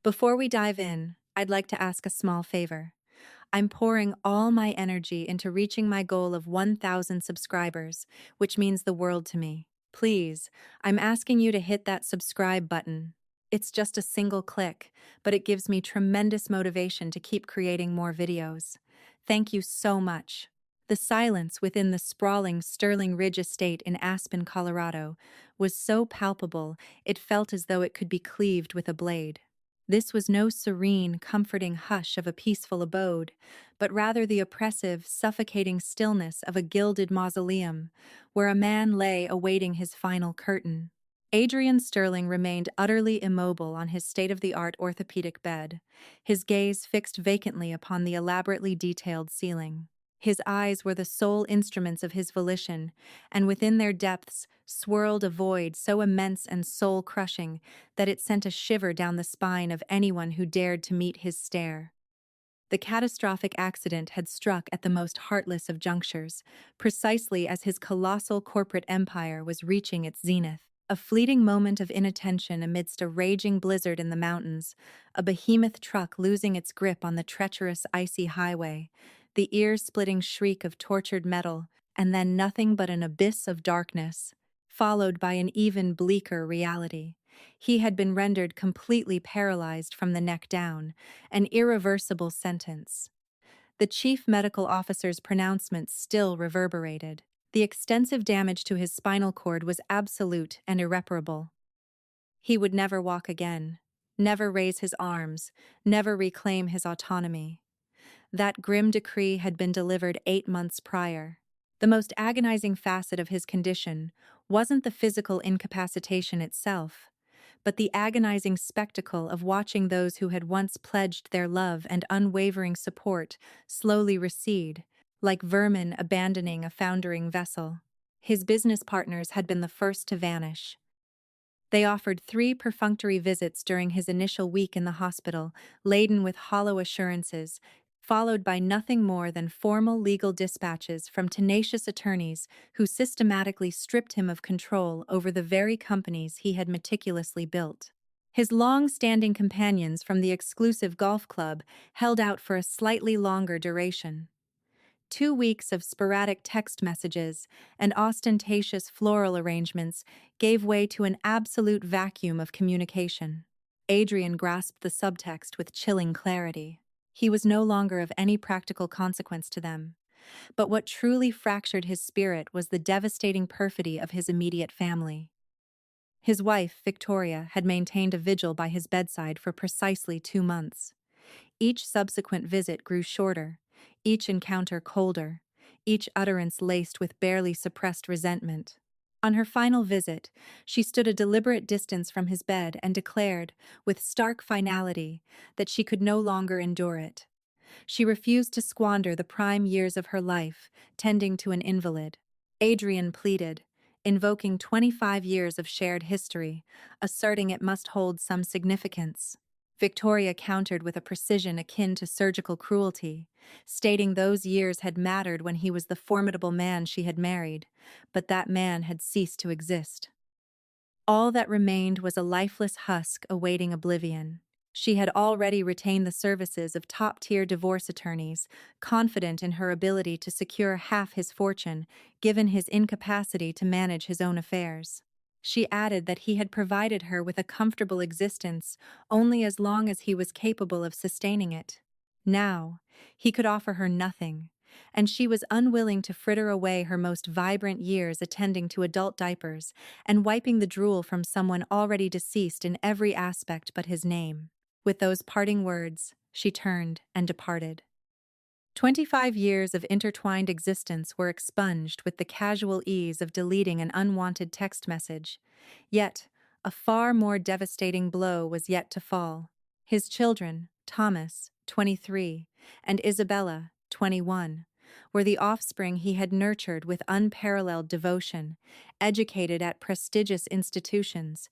Before we dive in, I'd like to ask a small favor. I'm pouring all my energy into reaching my goal of 1,000 subscribers, which means the world to me. Please, I'm asking you to hit that subscribe button. It's just a single click, but it gives me tremendous motivation to keep creating more videos. Thank you so much. The silence within the sprawling Sterling Ridge estate in Aspen, Colorado, was so palpable it felt as though it could be cleaved with a blade. This was no serene, comforting hush of a peaceful abode, but rather the oppressive, suffocating stillness of a gilded mausoleum, where a man lay awaiting his final curtain. Adrien Sterling remained utterly immobile on his state-of-the-art orthopedic bed, his gaze fixed vacantly upon the elaborately detailed ceiling. His eyes were the sole instruments of his volition, and within their depths swirled a void so immense and soul-crushing that it sent a shiver down the spine of anyone who dared to meet his stare. The catastrophic accident had struck at the most heartless of junctures, precisely as his colossal corporate empire was reaching its zenith. A fleeting moment of inattention amidst a raging blizzard in the mountains, a behemoth truck losing its grip on the treacherous icy highway, the ear-splitting shriek of tortured metal, and then nothing but an abyss of darkness, followed by an even bleaker reality. He had been rendered completely paralyzed from the neck down, an irreversible sentence. The chief medical officer's pronouncement still reverberated. The extensive damage to his spinal cord was absolute and irreparable. He would never walk again, never raise his arms, never reclaim his autonomy. That grim decree had been delivered 8 months prior. The most agonizing facet of his condition wasn't the physical incapacitation itself, but the agonizing spectacle of watching those who had once pledged their love and unwavering support slowly recede, like vermin abandoning a foundering vessel. His business partners had been the first to vanish. They offered 3 perfunctory visits during his initial week in the hospital, laden with hollow assurances, followed by nothing more than formal legal dispatches from tenacious attorneys who systematically stripped him of control over the very companies he had meticulously built. His long-standing companions from the exclusive golf club held out for a slightly longer duration. 2 weeks of sporadic text messages and ostentatious floral arrangements gave way to an absolute vacuum of communication. Adrien grasped the subtext with chilling clarity. He was no longer of any practical consequence to them. But what truly fractured his spirit was the devastating perfidy of his immediate family. His wife, Victoria, had maintained a vigil by his bedside for precisely 2 months. Each subsequent visit grew shorter, each encounter colder, each utterance laced with barely suppressed resentment. On her final visit, she stood a deliberate distance from his bed and declared, with stark finality, that she could no longer endure it. She refused to squander the prime years of her life, tending to an invalid. Adrien pleaded, invoking 25 years of shared history, asserting it must hold some significance. Victoria countered with a precision akin to surgical cruelty, stating those years had mattered when he was the formidable man she had married, but that man had ceased to exist. All that remained was a lifeless husk awaiting oblivion. She had already retained the services of top-tier divorce attorneys, confident in her ability to secure half his fortune, given his incapacity to manage his own affairs. She added that he had provided her with a comfortable existence only as long as he was capable of sustaining it. Now, he could offer her nothing, and she was unwilling to fritter away her most vibrant years attending to adult diapers and wiping the drool from someone already deceased in every aspect but his name. With those parting words, she turned and departed. 25 years of intertwined existence were expunged with the casual ease of deleting an unwanted text message. Yet, a far more devastating blow was yet to fall. His children, Thomas, 23, and Isabella, 21, were the offspring he had nurtured with unparalleled devotion, educated at prestigious institutions,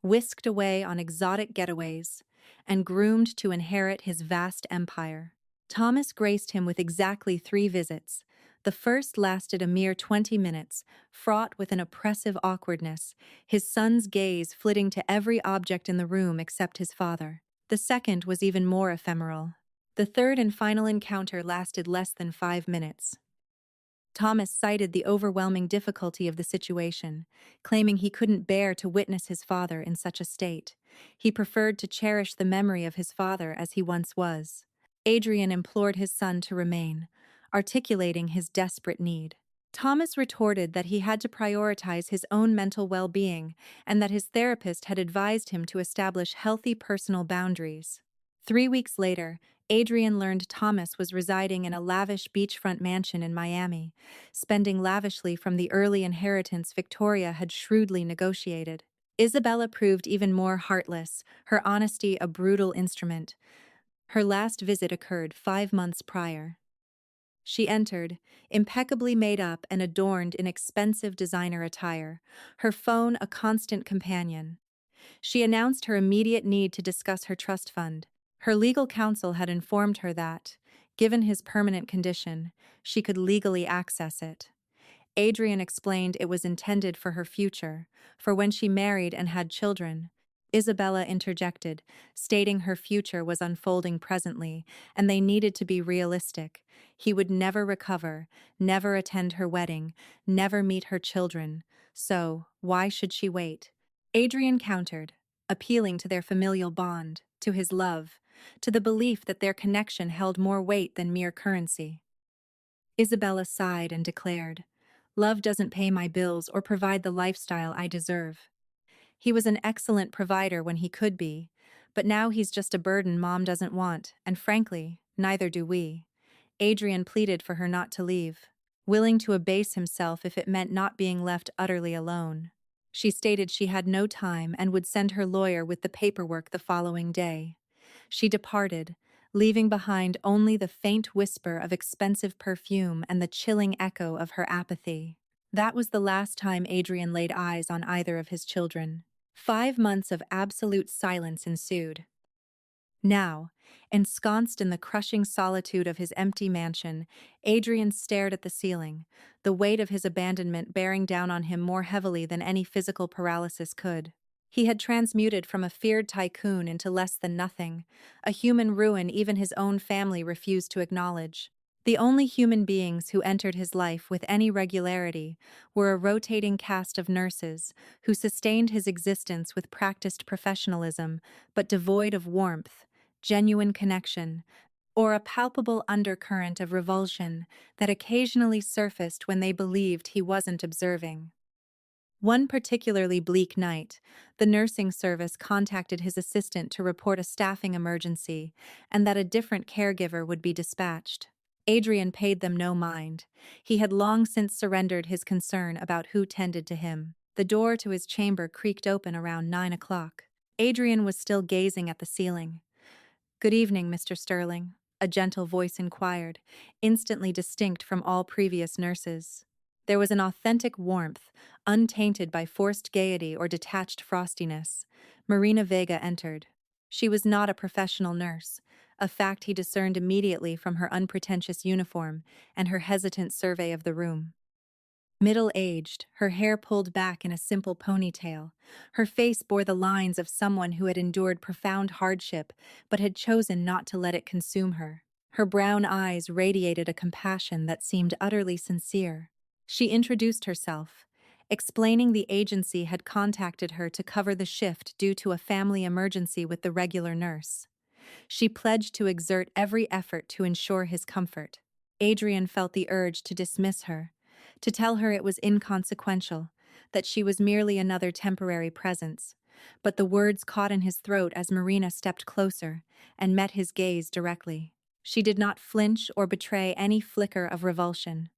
whisked away on exotic getaways, and groomed to inherit his vast empire. Thomas graced him with exactly 3 visits. The first lasted a mere 20 minutes, fraught with an oppressive awkwardness, his son's gaze flitting to every object in the room except his father. The second was even more ephemeral. The third and final encounter lasted less than 5 minutes. Thomas cited the overwhelming difficulty of the situation, claiming he couldn't bear to witness his father in such a state. He preferred to cherish the memory of his father as he once was. Adrien implored his son to remain, articulating his desperate need. Thomas retorted that he had to prioritize his own mental well-being and that his therapist had advised him to establish healthy personal boundaries. 3 weeks later, Adrien learned Thomas was residing in a lavish beachfront mansion in Miami, spending lavishly from the early inheritance Victoria had shrewdly negotiated. Isabella proved even more heartless, her honesty a brutal instrument. Her last visit occurred 5 months prior. She entered, impeccably made up and adorned in expensive designer attire, her phone a constant companion. She announced her immediate need to discuss her trust fund. Her legal counsel had informed her that, given his permanent condition, she could legally access it. Adrien explained it was intended for her future, for when she married and had children. Isabella interjected, stating her future was unfolding presently, and they needed to be realistic. He would never recover, never attend her wedding, never meet her children. So, why should she wait? Adrien countered, appealing to their familial bond, to his love, to the belief that their connection held more weight than mere currency. Isabella sighed and declared, "Love doesn't pay my bills or provide the lifestyle I deserve. He was an excellent provider when he could be, but now he's just a burden Mom doesn't want, and frankly, neither do we." Adrien pleaded for her not to leave, willing to abase himself if it meant not being left utterly alone. She stated she had no time and would send her lawyer with the paperwork the following day. She departed, leaving behind only the faint whisper of expensive perfume and the chilling echo of her apathy. That was the last time Adrien laid eyes on either of his children. 5 months of absolute silence ensued. Now, ensconced in the crushing solitude of his empty mansion, Adrien stared at the ceiling, the weight of his abandonment bearing down on him more heavily than any physical paralysis could. He had transmuted from a feared tycoon into less than nothing, a human ruin even his own family refused to acknowledge. The only human beings who entered his life with any regularity were a rotating cast of nurses who sustained his existence with practiced professionalism but devoid of warmth, genuine connection, or a palpable undercurrent of revulsion that occasionally surfaced when they believed he wasn't observing. One particularly bleak night, the nursing service contacted his assistant to report a staffing emergency and that a different caregiver would be dispatched. Adrien paid them no mind. He had long since surrendered his concern about who tended to him. The door to his chamber creaked open around 9 o'clock. Adrien was still gazing at the ceiling. "Good evening, Mr. Sterling," a gentle voice inquired, instantly distinct from all previous nurses. There was an authentic warmth, untainted by forced gaiety or detached frostiness. Marina Vega entered. She was not a professional nurse, a fact he discerned immediately from her unpretentious uniform and her hesitant survey of the room. Middle-aged, her hair pulled back in a simple ponytail, her face bore the lines of someone who had endured profound hardship but had chosen not to let it consume her. Her brown eyes radiated a compassion that seemed utterly sincere. She introduced herself, explaining the agency had contacted her to cover the shift due to a family emergency with the regular nurse. She pledged to exert every effort to ensure his comfort. Adrien felt the urge to dismiss her, to tell her it was inconsequential, that she was merely another temporary presence, but the words caught in his throat as Marina stepped closer and met his gaze directly. She did not flinch or betray any flicker of revulsion.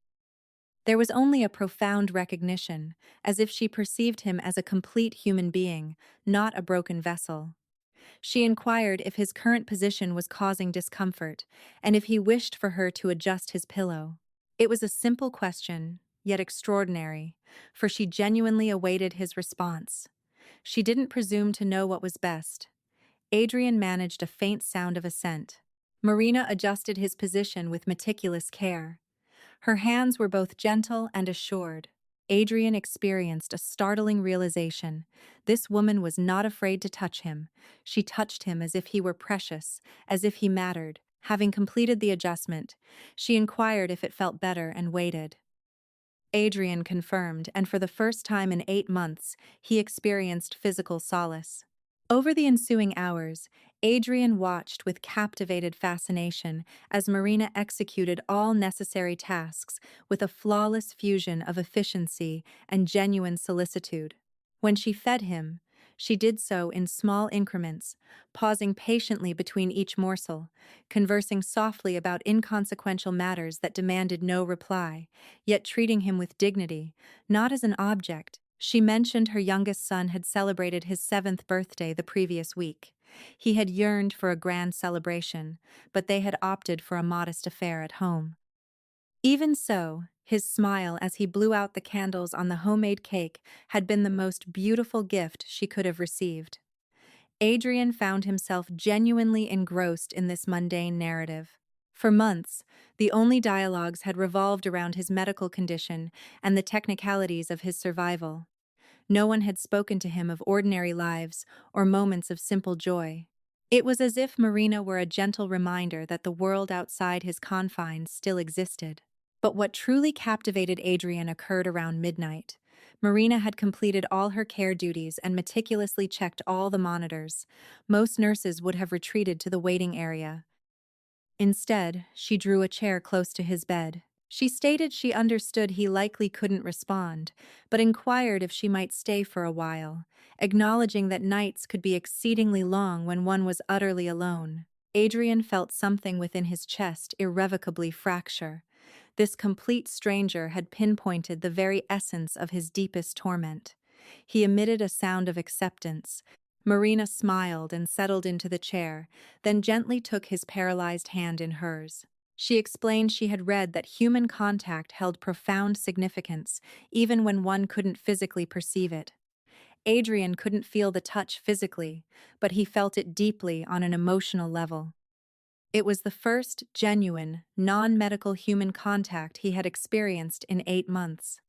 There was only a profound recognition, as if she perceived him as a complete human being, not a broken vessel. She inquired if his current position was causing discomfort, and if he wished for her to adjust his pillow. It was a simple question, yet extraordinary, for she genuinely awaited his response. She didn't presume to know what was best. Adrien managed a faint sound of assent. Marina adjusted his position with meticulous care. Her hands were both gentle and assured. Adrien experienced a startling realization. This woman was not afraid to touch him. She touched him as if he were precious, as if he mattered. Having completed the adjustment, she inquired if it felt better and waited. Adrien confirmed, and for the first time in 8 months, he experienced physical solace. Over the ensuing hours, Adrien watched with captivated fascination as Marina executed all necessary tasks with a flawless fusion of efficiency and genuine solicitude. When she fed him, she did so in small increments, pausing patiently between each morsel, conversing softly about inconsequential matters that demanded no reply, yet treating him with dignity, not as an object. She mentioned her youngest son had celebrated his 7th birthday the previous week. He had yearned for a grand celebration, but they had opted for a modest affair at home. Even so, his smile as he blew out the candles on the homemade cake had been the most beautiful gift she could have received. Adrien found himself genuinely engrossed in this mundane narrative. For months, the only dialogues had revolved around his medical condition and the technicalities of his survival. No one had spoken to him of ordinary lives or moments of simple joy. It was as if Marina were a gentle reminder that the world outside his confines still existed. But what truly captivated Adrien occurred around midnight. Marina had completed all her care duties and meticulously checked all the monitors. Most nurses would have retreated to the waiting area. Instead, she drew a chair close to his bed. She stated she understood he likely couldn't respond, but inquired if she might stay for a while, acknowledging that nights could be exceedingly long when one was utterly alone. Adrien felt something within his chest irrevocably fracture. This complete stranger had pinpointed the very essence of his deepest torment. He emitted a sound of acceptance. Marina smiled and settled into the chair, then gently took his paralyzed hand in hers. She explained she had read that human contact held profound significance, even when one couldn't physically perceive it. Adrien couldn't feel the touch physically, but he felt it deeply on an emotional level. It was the first genuine, non-medical human contact he had experienced in 8 months.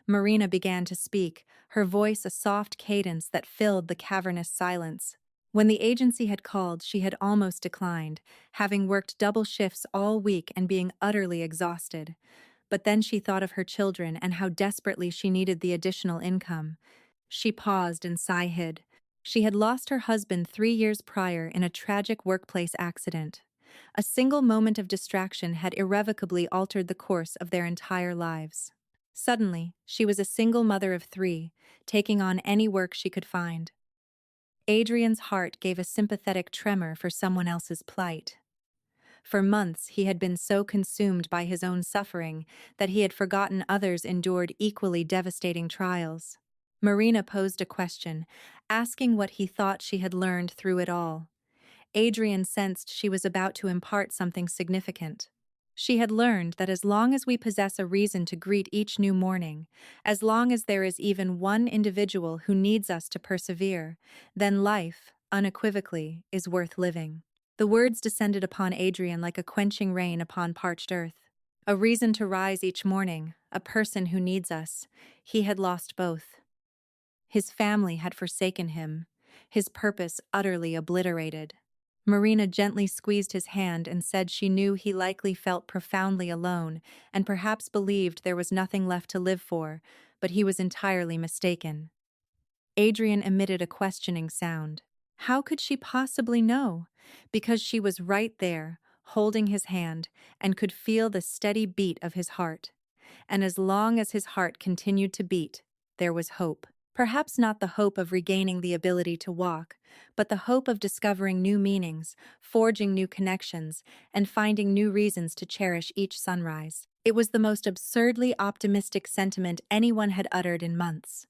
Marina began to speak, her voice a soft cadence that filled the cavernous silence. When the agency had called, she had almost declined, having worked double shifts all week and being utterly exhausted. But then she thought of her children and how desperately she needed the additional income. She paused and sighed. She had lost her husband 3 years prior in a tragic workplace accident. A single moment of distraction had irrevocably altered the course of their entire lives. Suddenly, she was a single mother of 3, taking on any work she could find. Adrien's heart gave a sympathetic tremor for someone else's plight. For months, he had been so consumed by his own suffering that he had forgotten others endured equally devastating trials. Marina posed a question, asking what he thought she had learned through it all. Adrien sensed she was about to impart something significant. She had learned that as long as we possess a reason to greet each new morning, as long as there is even one individual who needs us to persevere, then life, unequivocally, is worth living. The words descended upon Adrien like a quenching rain upon parched earth. A reason to rise each morning, a person who needs us. He had lost both. His family had forsaken him, his purpose utterly obliterated. Marina gently squeezed his hand and said she knew he likely felt profoundly alone and perhaps believed there was nothing left to live for, but he was entirely mistaken. Adrien emitted a questioning sound. How could she possibly know? Because she was right there, holding his hand, and could feel the steady beat of his heart. And as long as his heart continued to beat, there was hope. Perhaps not the hope of regaining the ability to walk, but the hope of discovering new meanings, forging new connections, and finding new reasons to cherish each sunrise. It was the most absurdly optimistic sentiment anyone had uttered in months.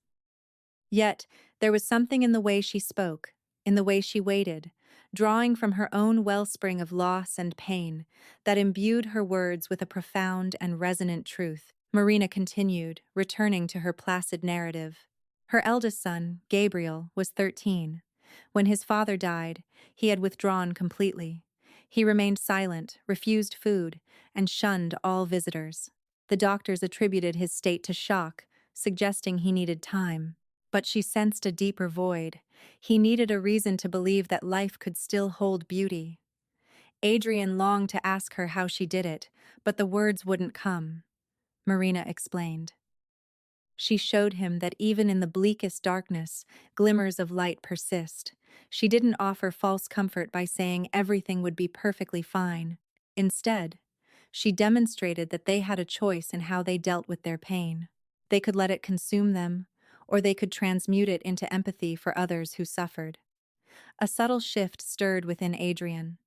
Yet, there was something in the way she spoke, in the way she waited, drawing from her own wellspring of loss and pain, that imbued her words with a profound and resonant truth. Marina continued, returning to her placid narrative. Her eldest son, Gabriel, was 13. When his father died, he had withdrawn completely. He remained silent, refused food, and shunned all visitors. The doctors attributed his state to shock, suggesting he needed time. But she sensed a deeper void. He needed a reason to believe that life could still hold beauty. Adrien longed to ask her how she did it, but the words wouldn't come. Marina explained. She showed him that even in the bleakest darkness, glimmers of light persist. She didn't offer false comfort by saying everything would be perfectly fine. Instead, she demonstrated that they had a choice in how they dealt with their pain. They could let it consume them, or they could transmute it into empathy for others who suffered. A subtle shift stirred within Adrien.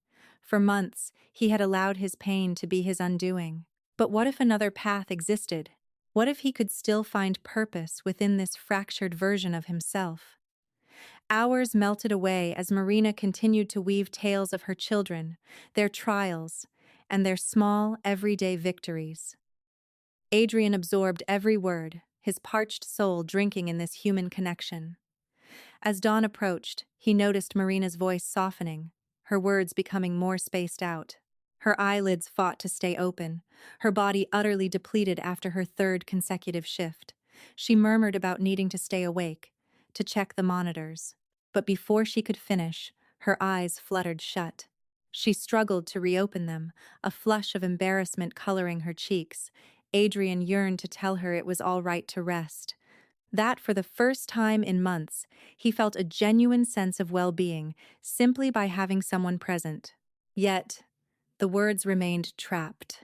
For months, he had allowed his pain to be his undoing. But what if another path existed? What if he could still find purpose within this fractured version of himself? Hours melted away as Marina continued to weave tales of her children, their trials, and their small, everyday victories. Adrien absorbed every word, his parched soul drinking in this human connection. As dawn approached, he noticed Marina's voice softening, her words becoming more spaced out. Her eyelids fought to stay open, her body utterly depleted after her third consecutive shift. She murmured about needing to stay awake, to check the monitors. But before she could finish, her eyes fluttered shut. She struggled to reopen them, a flush of embarrassment coloring her cheeks. Adrien yearned to tell her it was all right to rest. That for the first time in months, he felt a genuine sense of well-being simply by having someone present. Yet, the words remained trapped.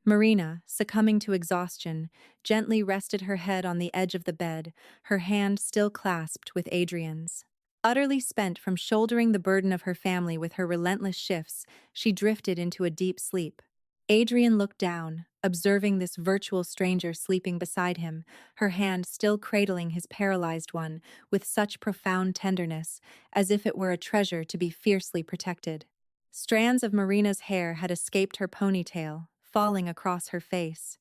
Marina, succumbing to exhaustion, gently rested her head on the edge of the bed, her hand still clasped with Adrien's. Utterly spent from shouldering the burden of her family with her relentless shifts, she drifted into a deep sleep. Adrien looked down, observing this virtual stranger sleeping beside him, her hand still cradling his paralyzed one with such profound tenderness, as if it were a treasure to be fiercely protected. Strands of Marina's hair had escaped her ponytail, falling across her face.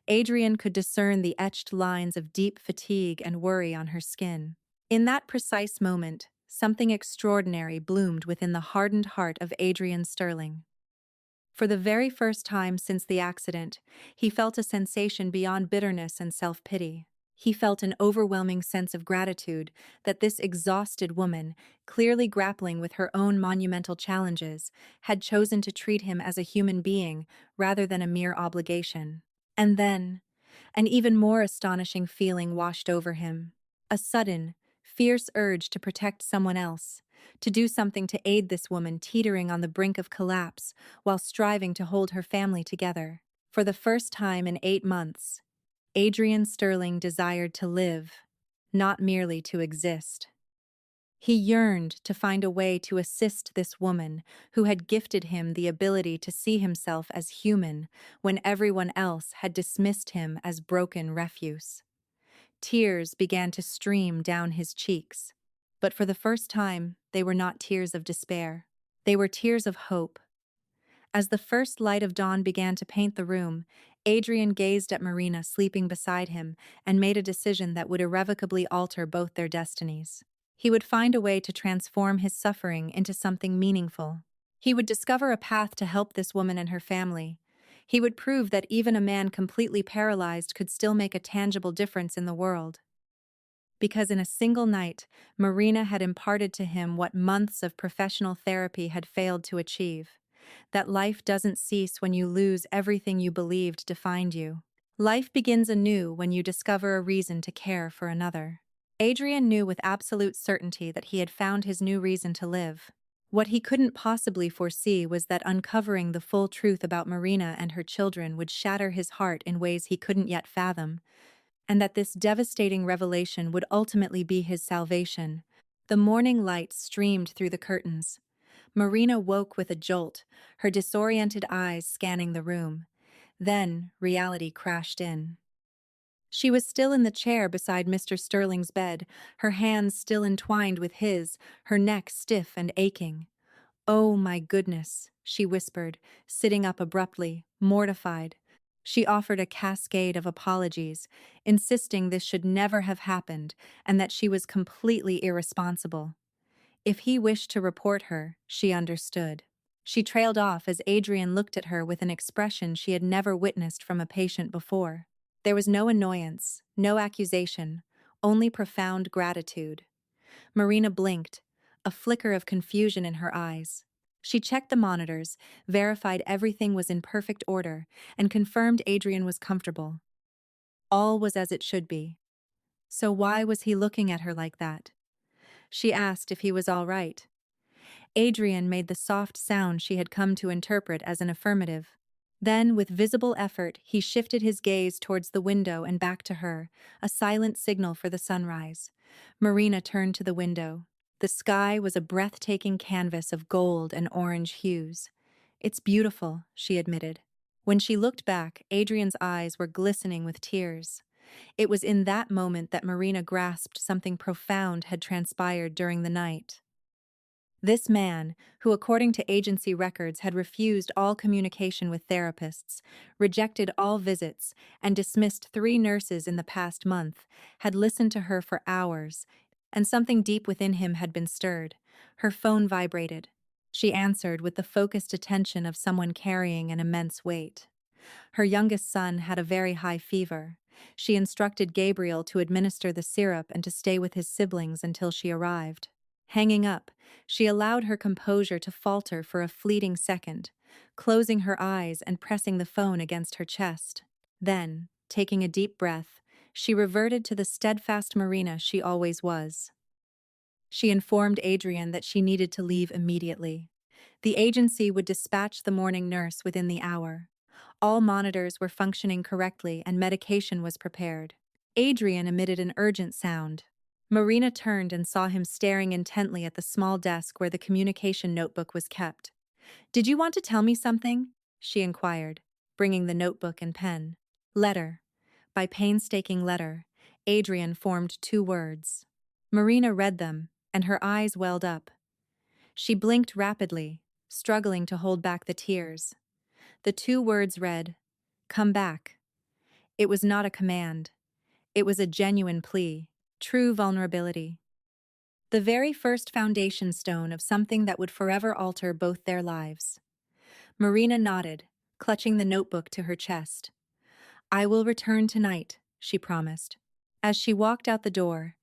Adrien could discern the etched lines of deep fatigue and worry on her skin. In that precise moment, something extraordinary bloomed within the hardened heart of Adrien Sterling. For the very first time since the accident, he felt a sensation beyond bitterness and self-pity. He felt an overwhelming sense of gratitude that this exhausted woman, clearly grappling with her own monumental challenges, had chosen to treat him as a human being rather than a mere obligation. And then, an even more astonishing feeling washed over him. A sudden, fierce urge to protect someone else, to do something to aid this woman teetering on the brink of collapse while striving to hold her family together. For the first time in 8 months, Adrien Sterling desired to live, not merely to exist. He yearned to find a way to assist this woman who had gifted him the ability to see himself as human when everyone else had dismissed him as broken refuse. Tears began to stream down his cheeks, but for the first time, they were not tears of despair. They were tears of hope. As the first light of dawn began to paint the room, Adrien gazed at Marina sleeping beside him and made a decision that would irrevocably alter both their destinies. He would find a way to transform his suffering into something meaningful. He would discover a path to help this woman and her family. He would prove that even a man completely paralyzed could still make a tangible difference in the world. Because in a single night, Marina had imparted to him what months of professional therapy had failed to achieve. That life doesn't cease when you lose everything you believed defined you. Life begins anew when you discover a reason to care for another. Adrien knew with absolute certainty that he had found his new reason to live. What he couldn't possibly foresee was that uncovering the full truth about Marina and her children would shatter his heart in ways he couldn't yet fathom, and that this devastating revelation would ultimately be his salvation. The morning light streamed through the curtains. Marina woke with a jolt, her disoriented eyes scanning the room. Then, reality crashed in. She was still in the chair beside Mr. Sterling's bed, her hands still entwined with his, her neck stiff and aching. "Oh, my goodness," she whispered, sitting up abruptly, mortified. She offered a cascade of apologies, insisting this should never have happened and that she was completely irresponsible. If he wished to report her, she understood. She trailed off as Adrien looked at her with an expression she had never witnessed from a patient before. There was no annoyance, no accusation, only profound gratitude. Marina blinked, a flicker of confusion in her eyes. She checked the monitors, verified everything was in perfect order, and confirmed Adrien was comfortable. All was as it should be. So why was he looking at her like that? She asked if he was all right. Adrien made the soft sound she had come to interpret as an affirmative. Then, with visible effort, he shifted his gaze towards the window and back to her, a silent signal for the sunrise. Marina turned to the window. The sky was a breathtaking canvas of gold and orange hues. "It's beautiful," she admitted. When she looked back, Adrian's eyes were glistening with tears. It was in that moment that Marina grasped something profound had transpired during the night. This man, who according to agency records had refused all communication with therapists, rejected all visits, and dismissed 3 nurses in the past month, had listened to her for hours, and something deep within him had been stirred. Her phone vibrated. She answered with the focused attention of someone carrying an immense weight. Her youngest son had a very high fever. She instructed Gabriel to administer the syrup and to stay with his siblings until she arrived. Hanging up, she allowed her composure to falter for a fleeting second, closing her eyes and pressing the phone against her chest. Then, taking a deep breath, she reverted to the steadfast Marina she always was. She informed Adrien that she needed to leave immediately. The agency would dispatch the morning nurse within the hour. All monitors were functioning correctly and medication was prepared. Adrien emitted an urgent sound. Marina turned and saw him staring intently at the small desk where the communication notebook was kept. "Did you want to tell me something?" she inquired, bringing the notebook and pen. "Letter." By painstaking letter, Adrien formed 2 words. Marina read them, and her eyes welled up. She blinked rapidly, struggling to hold back the tears. The 2 words read, "Come back." It was not a command. It was a genuine plea, true vulnerability. The very first foundation stone of something that would forever alter both their lives. Marina nodded, clutching the notebook to her chest. "I will return tonight," she promised. As she walked out the door,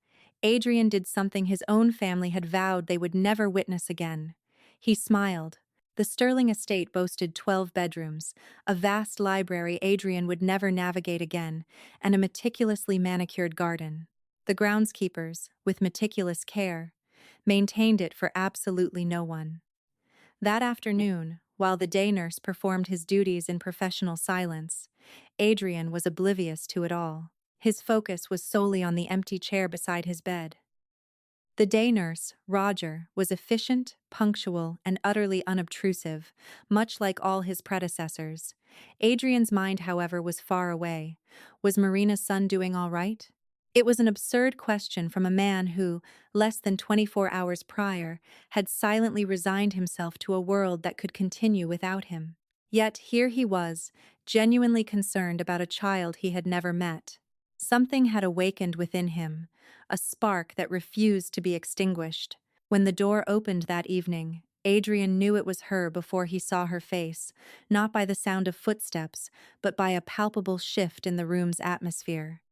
Adrien did something his own family had vowed they would never witness again. He smiled. The Sterling estate boasted 12 bedrooms, a vast library Adrien would never navigate again, and a meticulously manicured garden. The groundskeepers, with meticulous care, maintained it for absolutely no one. That afternoon, while the day nurse performed his duties in professional silence, Adrien was oblivious to it all. His focus was solely on the empty chair beside his bed. The day nurse, Roger, was efficient, punctual, and utterly unobtrusive, much like all his predecessors. Adrian's mind, however, was far away. Was Marina's son doing all right? It was an absurd question from a man who, less than 24 hours prior, had silently resigned himself to a world that could continue without him. Yet here he was, genuinely concerned about a child he had never met. Something had awakened within him, a spark that refused to be extinguished. When the door opened that evening, Adrien knew it was her before he saw her face, not by the sound of footsteps, but by a palpable shift in the room's atmosphere.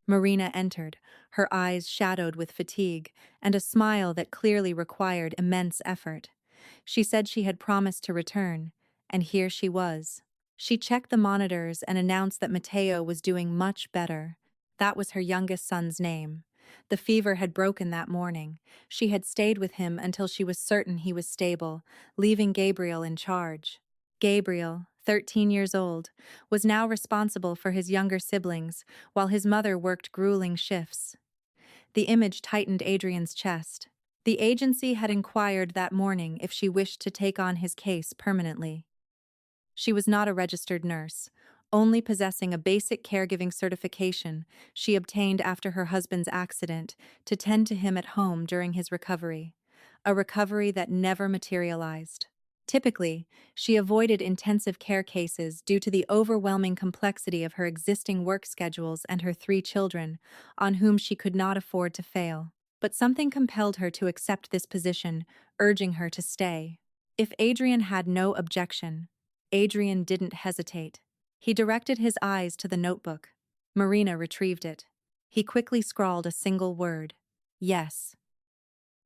Marina entered, her eyes shadowed with fatigue, and a smile that clearly required immense effort. She said she had promised to return, and here she was. She checked the monitors and announced that Matteo was doing much better. That was her youngest son's name. The fever had broken that morning. She had stayed with him until she was certain he was stable, leaving Gabriel in charge. Gabriel, 13 years old, was now responsible for his younger siblings, while his mother worked grueling shifts. The image tightened Adrian's chest. The agency had inquired that morning if she wished to take on his case permanently. She was not a registered nurse, only possessing a basic caregiving certification she obtained after her husband's accident to tend to him at home during his recovery, a recovery that never materialized. Typically, she avoided intensive care cases due to the overwhelming complexity of her existing work schedules and her 3 children, on whom she could not afford to fail. But something compelled her to accept this position, urging her to stay. If Adrien had no objection, Adrien didn't hesitate. He directed his eyes to the notebook. Marina retrieved it. He quickly scrawled a single word. Yes.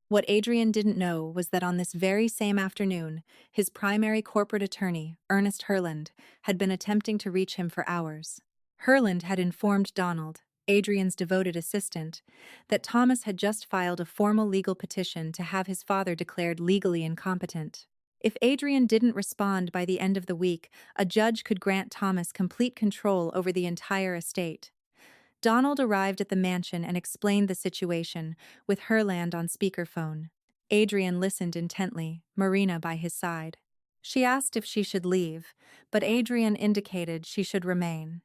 What Adrien didn't know was that on this very same afternoon, his primary corporate attorney, Ernest Herland, had been attempting to reach him for hours. Herland had informed Donald, Adrien's devoted assistant, that Thomas had just filed a formal legal petition to have his father declared legally incompetent. If Adrien didn't respond by the end of the week, a judge could grant Thomas complete control over the entire estate. Donald arrived at the mansion and explained the situation, with Herland on speakerphone. Adrien listened intently, Marina by his side. She asked if she should leave, but Adrien indicated she should remain.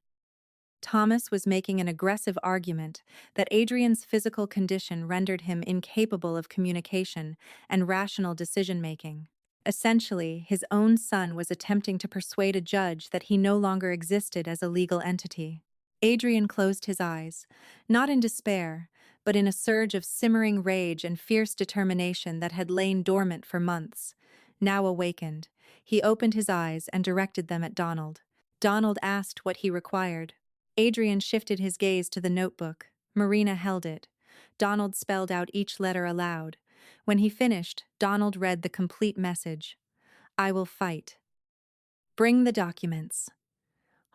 Thomas was making an aggressive argument that Adrien's physical condition rendered him incapable of communication and rational decision-making. Essentially, his own son was attempting to persuade a judge that he no longer existed as a legal entity. Adrien closed his eyes, not in despair, but in a surge of simmering rage and fierce determination that had lain dormant for months. Now awakened, he opened his eyes and directed them at Donald. Donald asked what he required. Adrien shifted his gaze to the notebook. Marina held it. Donald spelled out each letter aloud. When he finished, Donald read the complete message. I will fight. Bring the documents.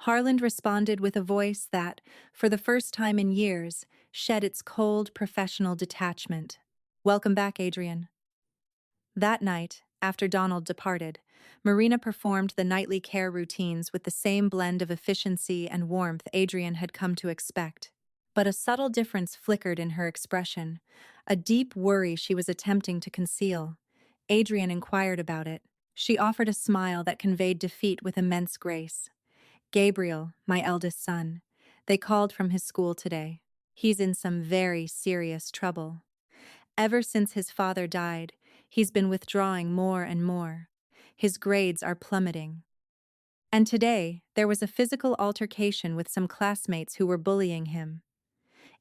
Harland responded with a voice that, for the first time in years, shed its cold, professional detachment. Welcome back, Adrien. That night, after Donald departed, Marina performed the nightly care routines with the same blend of efficiency and warmth Adrien had come to expect. But a subtle difference flickered in her expression, a deep worry she was attempting to conceal. Adrien inquired about it. She offered a smile that conveyed defeat with immense grace. Gabriel, my eldest son. They called from his school today. He's in some very serious trouble. Ever since his father died, he's been withdrawing more and more. His grades are plummeting. And today, there was a physical altercation with some classmates who were bullying him.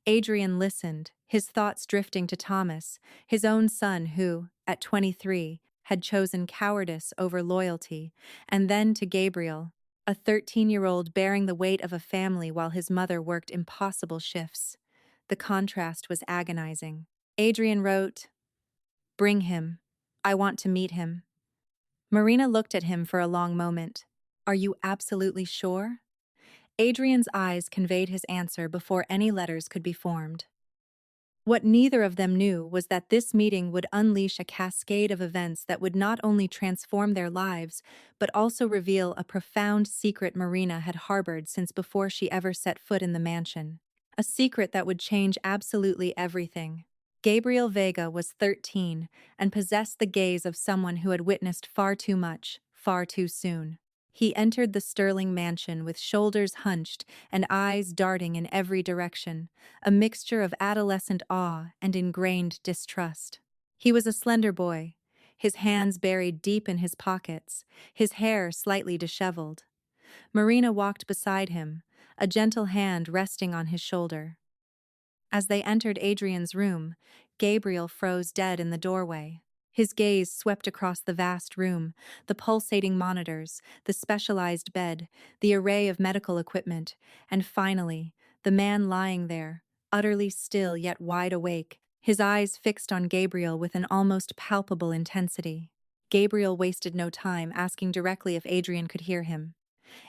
Adrien listened, his thoughts drifting to Thomas, his own son who, at 23, had chosen cowardice over loyalty, and then to Gabriel, a 13-year-old bearing the weight of a family while his mother worked impossible shifts. The contrast was agonizing. Adrien wrote, "Bring him. I want to meet him." Marina looked at him for a long moment. Are you absolutely sure? Adrien's eyes conveyed his answer before any letters could be formed. What neither of them knew was that this meeting would unleash a cascade of events that would not only transform their lives, but also reveal a profound secret Marina had harbored since before she ever set foot in the mansion. A secret that would change absolutely everything. Gabriel Vega was 13 and possessed the gaze of someone who had witnessed far too much, far too soon. He entered the Sterling mansion with shoulders hunched and eyes darting in every direction, a mixture of adolescent awe and ingrained distrust. He was a slender boy, his hands buried deep in his pockets, his hair slightly disheveled. Marina walked beside him, a gentle hand resting on his shoulder. As they entered Adrien's room, Gabriel froze dead in the doorway. His gaze swept across the vast room, the pulsating monitors, the specialized bed, the array of medical equipment, and finally, the man lying there, utterly still yet wide awake, his eyes fixed on Gabriel with an almost palpable intensity. Gabriel wasted no time asking directly if Adrien could hear him.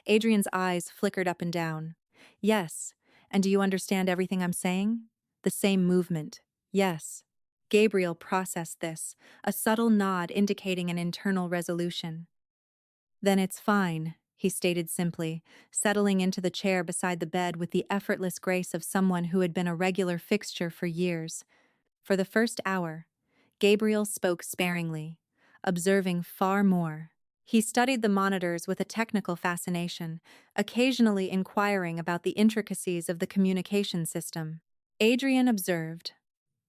Adrien's eyes flickered up and down. Yes, and do you understand everything I'm saying? The same movement. Yes. Gabriel processed this, a subtle nod indicating an internal resolution. Then it's fine, he stated simply, settling into the chair beside the bed with the effortless grace of someone who had been a regular fixture for years. For the first hour, Gabriel spoke sparingly, observing far more. He studied the monitors with a technical fascination, occasionally inquiring about the intricacies of the communication system. Adrien observed,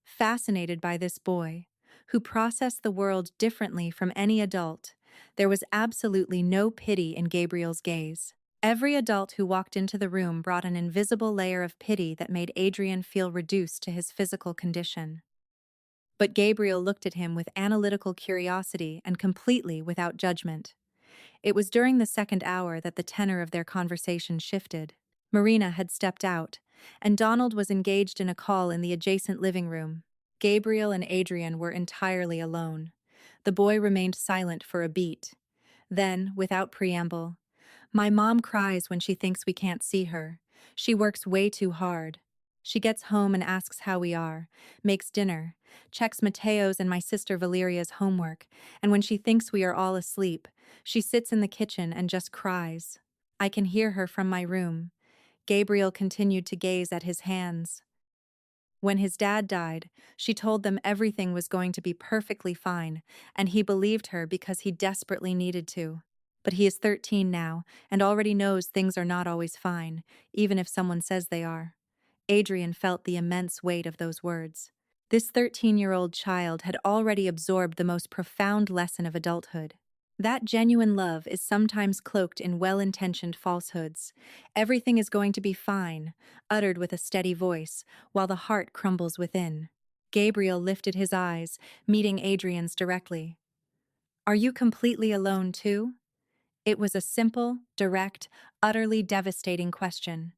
fascinated by this boy, who processed the world differently from any adult. There was absolutely no pity in Gabriel's gaze. Every adult who walked into the room brought an invisible layer of pity that made Adrien feel reduced to his physical condition. But Gabriel looked at him with analytical curiosity and completely without judgment. It was during the second hour that the tenor of their conversation shifted. Marina had stepped out, and Donald was engaged in a call in the adjacent living room. Gabriel and Adrien were entirely alone. The boy remained silent for a beat. Then, without preamble, "My mom cries when she thinks we can't see her. She works way too hard. She gets home and asks how we are, makes dinner, checks Mateo's and my sister Valeria's homework, and when she thinks we are all asleep, she sits in the kitchen and just cries. I can hear her from my room." Gabriel continued to gaze at his hands. When his dad died, she told them everything was going to be perfectly fine, and he believed her because he desperately needed to. But he is 13 now, and already knows things are not always fine, even if someone says they are. Adrien felt the immense weight of those words. This 13-year-old child had already absorbed the most profound lesson of adulthood. That genuine love is sometimes cloaked in well-intentioned falsehoods. Everything is going to be fine, uttered with a steady voice, while the heart crumbles within. Gabriel lifted his eyes, meeting Adrian's directly. "Are you completely alone too?" It was a simple, direct, utterly devastating question.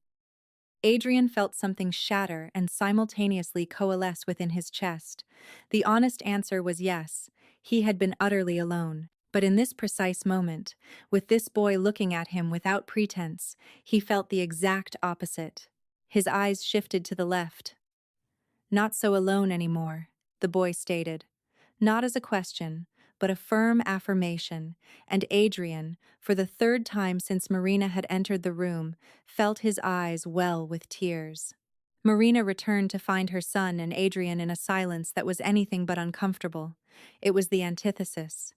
Adrien felt something shatter and simultaneously coalesce within his chest. The honest answer was yes, he had been utterly alone. But in this precise moment, with this boy looking at him without pretense, he felt the exact opposite. His eyes shifted to the left. "Not so alone anymore," the boy stated. Not as a question, but a firm affirmation, and Adrien, for the third time since Marina had entered the room, felt his eyes well with tears. Marina returned to find her son and Adrien in a silence that was anything but uncomfortable. It was the antithesis.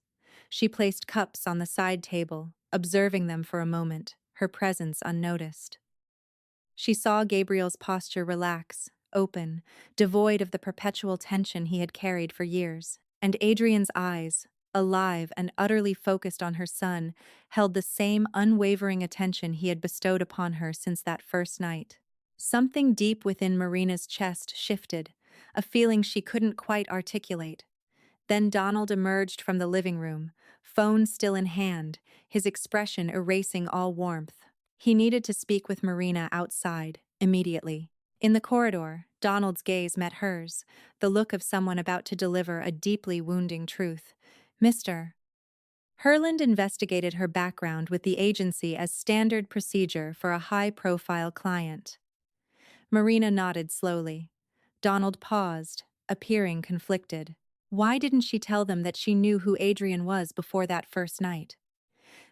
She placed cups on the side table, observing them for a moment, her presence unnoticed. She saw Gabriel's posture relax, open, devoid of the perpetual tension he had carried for years, and Adrien's eyes, alive and utterly focused on her son, held the same unwavering attention he had bestowed upon her since that first night. Something deep within Marina's chest shifted, a feeling she couldn't quite articulate. Then Donald emerged from the living room, phone still in hand, his expression erasing all warmth. He needed to speak with Marina outside, immediately. In the corridor, Donald's gaze met hers, the look of someone about to deliver a deeply wounding truth. "Mr. Herland investigated her background with the agency as standard procedure for a high-profile client." Marina nodded slowly. Donald paused, appearing conflicted. Why didn't she tell them that she knew who Adrien was before that first night?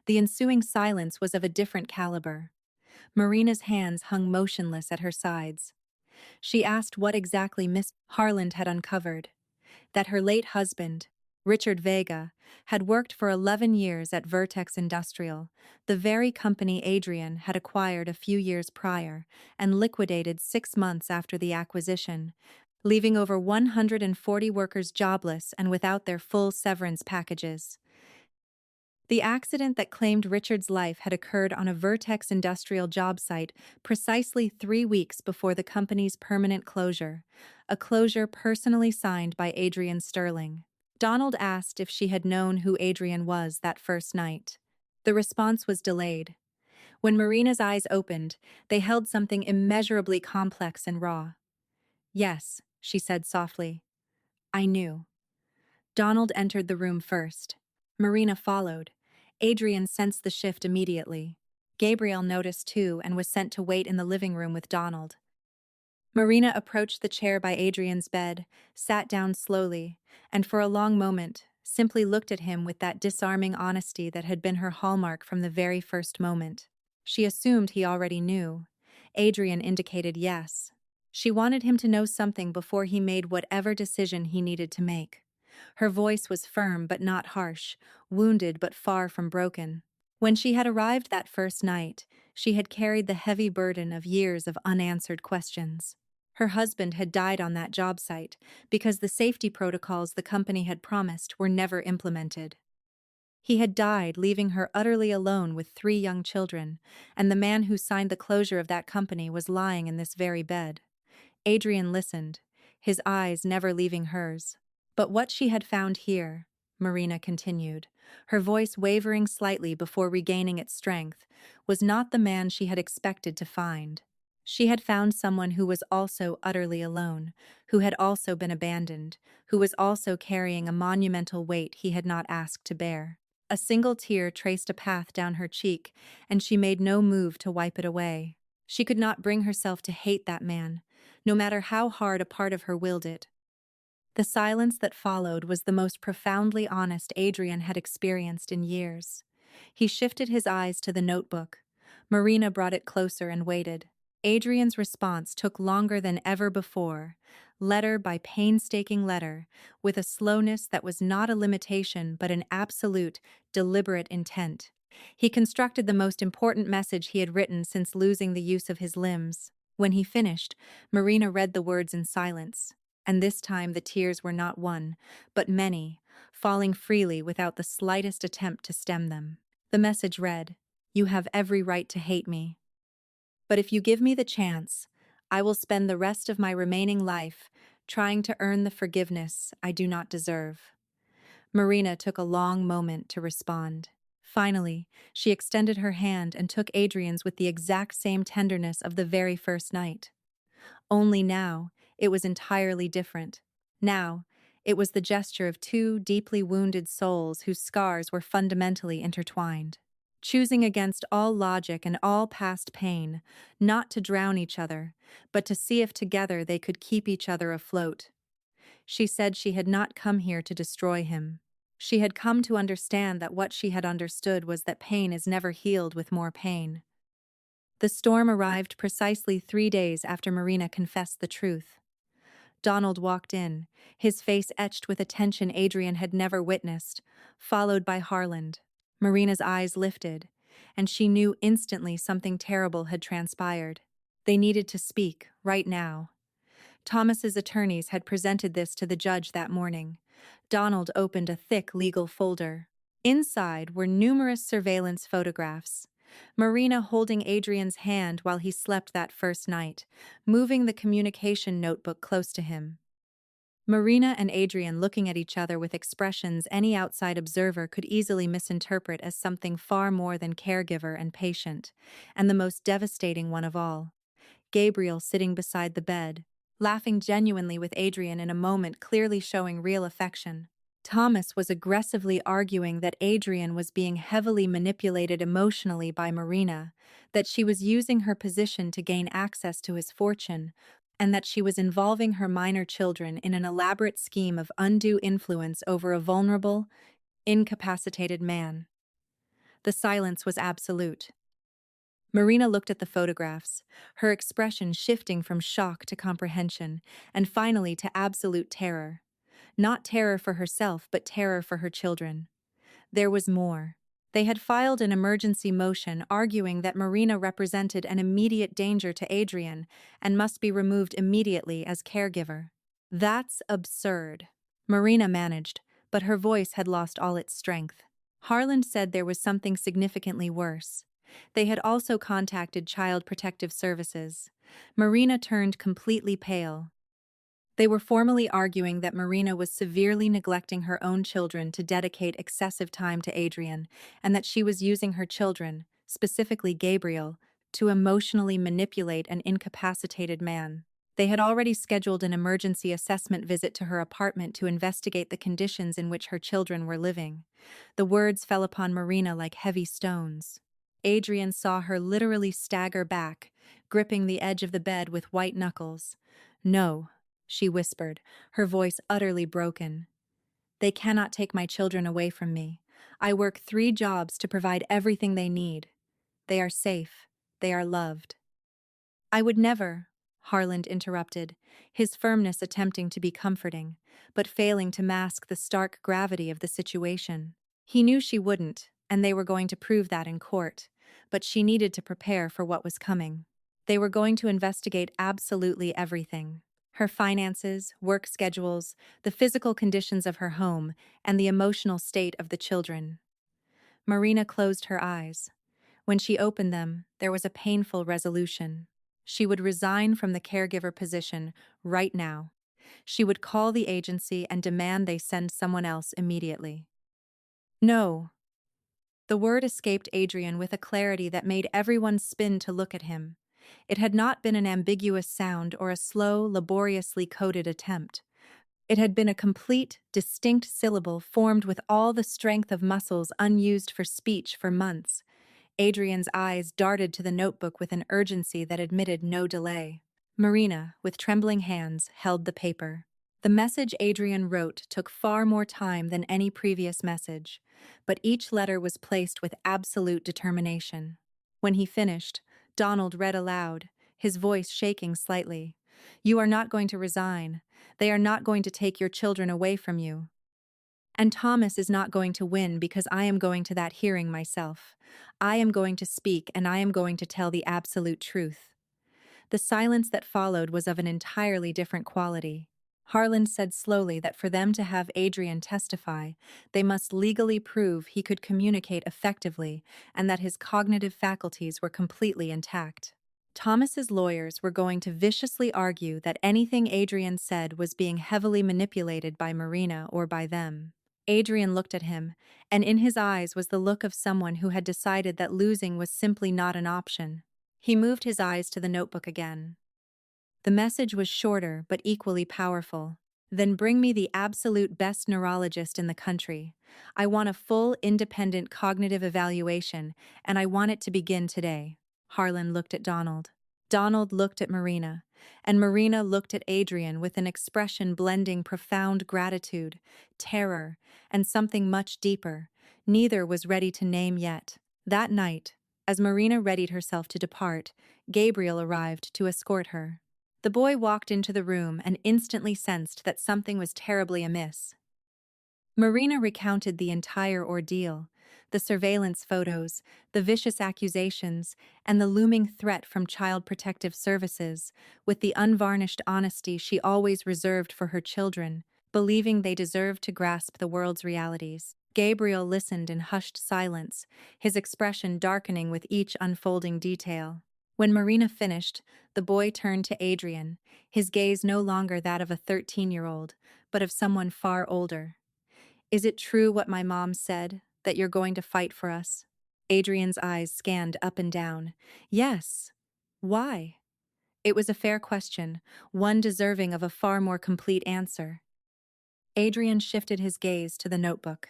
The ensuing silence was of a different caliber. Marina's hands hung motionless at her sides. She asked what exactly Miss Harland had uncovered. That her late husband, Richard Vega, had worked for 11 years at Vertex Industrial, the very company Adrien had acquired a few years prior and liquidated 6 months after the acquisition, leaving over 140 workers jobless and without their full severance packages. The accident that claimed Richard's life had occurred on a Vertex Industrial job site precisely 3 weeks before the company's permanent closure, a closure personally signed by Adrien Sterling. Donald asked if she had known who Adrien was that first night. The response was delayed. When Marina's eyes opened, they held something immeasurably complex and raw. "Yes," she said softly. "I knew." Donald entered the room first. Marina followed. Adrien sensed the shift immediately. Gabriel noticed too and was sent to wait in the living room with Donald. Marina approached the chair by Adrien's bed, sat down slowly, and for a long moment, simply looked at him with that disarming honesty that had been her hallmark from the very first moment. She assumed he already knew. Adrien indicated yes. She wanted him to know something before he made whatever decision he needed to make. Her voice was firm but not harsh, wounded but far from broken. When she had arrived that first night, she had carried the heavy burden of years of unanswered questions. Her husband had died on that job site because the safety protocols the company had promised were never implemented. He had died, leaving her utterly alone with 3 young children, and the man who signed the closure of that company was lying in this very bed. Adrien listened, his eyes never leaving hers. But what she had found here, Marina continued, her voice wavering slightly before regaining its strength, was not the man she had expected to find. She had found someone who was also utterly alone, who had also been abandoned, who was also carrying a monumental weight he had not asked to bear. A single tear traced a path down her cheek, and she made no move to wipe it away. She could not bring herself to hate that man, no matter how hard a part of her willed it. The silence that followed was the most profoundly honest Adrien had experienced in years. He shifted his eyes to the notebook. Marina brought it closer and waited. Adrian's response took longer than ever before, letter by painstaking letter, with a slowness that was not a limitation but an absolute, deliberate intent. He constructed the most important message he had written since losing the use of his limbs. When he finished, Marina read the words in silence. And this time the tears were not one, but many, falling freely without the slightest attempt to stem them. The message read, "You have every right to hate me. But if you give me the chance, I will spend the rest of my remaining life trying to earn the forgiveness I do not deserve." Marina took a long moment to respond. Finally, she extended her hand and took Adrian's with the exact same tenderness of the very first night. Only now, it was entirely different. Now, it was the gesture of two deeply wounded souls whose scars were fundamentally intertwined. Choosing against all logic and all past pain, not to drown each other, but to see if together they could keep each other afloat. She said she had not come here to destroy him. She had come to understand that what she had understood was that pain is never healed with more pain. The storm arrived precisely 3 days after Marina confessed the truth. Donald walked in, his face etched with a tension Adrien had never witnessed, followed by Harland. Marina's eyes lifted, and she knew instantly something terrible had transpired. They needed to speak, right now. Thomas's attorneys had presented this to the judge that morning. Donald opened a thick legal folder. Inside were numerous surveillance photographs. Marina holding Adrian's hand while he slept that first night, moving the communication notebook close to him. Marina and Adrien looking at each other with expressions any outside observer could easily misinterpret as something far more than caregiver and patient, and the most devastating one of all. Gabriel sitting beside the bed, laughing genuinely with Adrien in a moment clearly showing real affection. Thomas was aggressively arguing that Adrien was being heavily manipulated emotionally by Marina, that she was using her position to gain access to his fortune, and that she was involving her minor children in an elaborate scheme of undue influence over a vulnerable, incapacitated man. The silence was absolute. Marina looked at the photographs, her expression shifting from shock to comprehension, and finally to absolute terror. Not terror for herself, but terror for her children. There was more. They had filed an emergency motion arguing that Marina represented an immediate danger to Adrien and must be removed immediately as caregiver. "That's absurd," Marina managed, but her voice had lost all its strength. Harland said there was something significantly worse. They had also contacted Child Protective Services. Marina turned completely pale. They were formally arguing that Marina was severely neglecting her own children to dedicate excessive time to Adrien, and that she was using her children, specifically Gabriel, to emotionally manipulate an incapacitated man. They had already scheduled an emergency assessment visit to her apartment to investigate the conditions in which her children were living. The words fell upon Marina like heavy stones. Adrien saw her literally stagger back, gripping the edge of the bed with white knuckles. "No," she whispered, her voice utterly broken. "They cannot take my children away from me. I work 3 jobs to provide everything they need. They are safe. They are loved." "I would never," Harland interrupted, his firmness attempting to be comforting, but failing to mask the stark gravity of the situation. He knew she wouldn't, and they were going to prove that in court, but she needed to prepare for what was coming. They were going to investigate absolutely everything. Her finances, work schedules, the physical conditions of her home, and the emotional state of the children. Marina closed her eyes. When she opened them, there was a painful resolution. She would resign from the caregiver position right now. She would call the agency and demand they send someone else immediately. No. The word escaped Adrien with a clarity that made everyone spin to look at him. It had not been an ambiguous sound or a slow, laboriously coded attempt. It had been a complete, distinct syllable formed with all the strength of muscles unused for speech for months. Adrian's eyes darted to the notebook with an urgency that admitted no delay. Marina, with trembling hands, held the paper. The message Adrian wrote took far more time than any previous message, but each letter was placed with absolute determination. When he finished, Donald read aloud, his voice shaking slightly. "You are not going to resign. They are not going to take your children away from you. And Thomas is not going to win because I am going to that hearing myself. I am going to speak and I am going to tell the absolute truth." The silence that followed was of an entirely different quality. Harlan said slowly that for them to have Adrien testify, they must legally prove he could communicate effectively and that his cognitive faculties were completely intact. Thomas's lawyers were going to viciously argue that anything Adrien said was being heavily manipulated by Marina or by them. Adrien looked at him, and in his eyes was the look of someone who had decided that losing was simply not an option. He moved his eyes to the notebook again. The message was shorter but equally powerful. "Then bring me the absolute best neurologist in the country. I want a full, independent cognitive evaluation, and I want it to begin today." Harlan looked at Donald. Donald looked at Marina, and Marina looked at Adrien with an expression blending profound gratitude, terror, and something much deeper. Neither was ready to name yet. That night, as Marina readied herself to depart, Gabriel arrived to escort her. The boy walked into the room and instantly sensed that something was terribly amiss. Marina recounted the entire ordeal, the surveillance photos, the vicious accusations, and the looming threat from Child Protective Services, with the unvarnished honesty she always reserved for her children, believing they deserved to grasp the world's realities. Gabriel listened in hushed silence, his expression darkening with each unfolding detail. When Marina finished, the boy turned to Adrien, his gaze no longer that of a 13-year-old, but of someone far older. "Is it true what my mom said, that you're going to fight for us?" Adrian's eyes scanned up and down. "Yes. Why?" It was a fair question, one deserving of a far more complete answer. Adrien shifted his gaze to the notebook.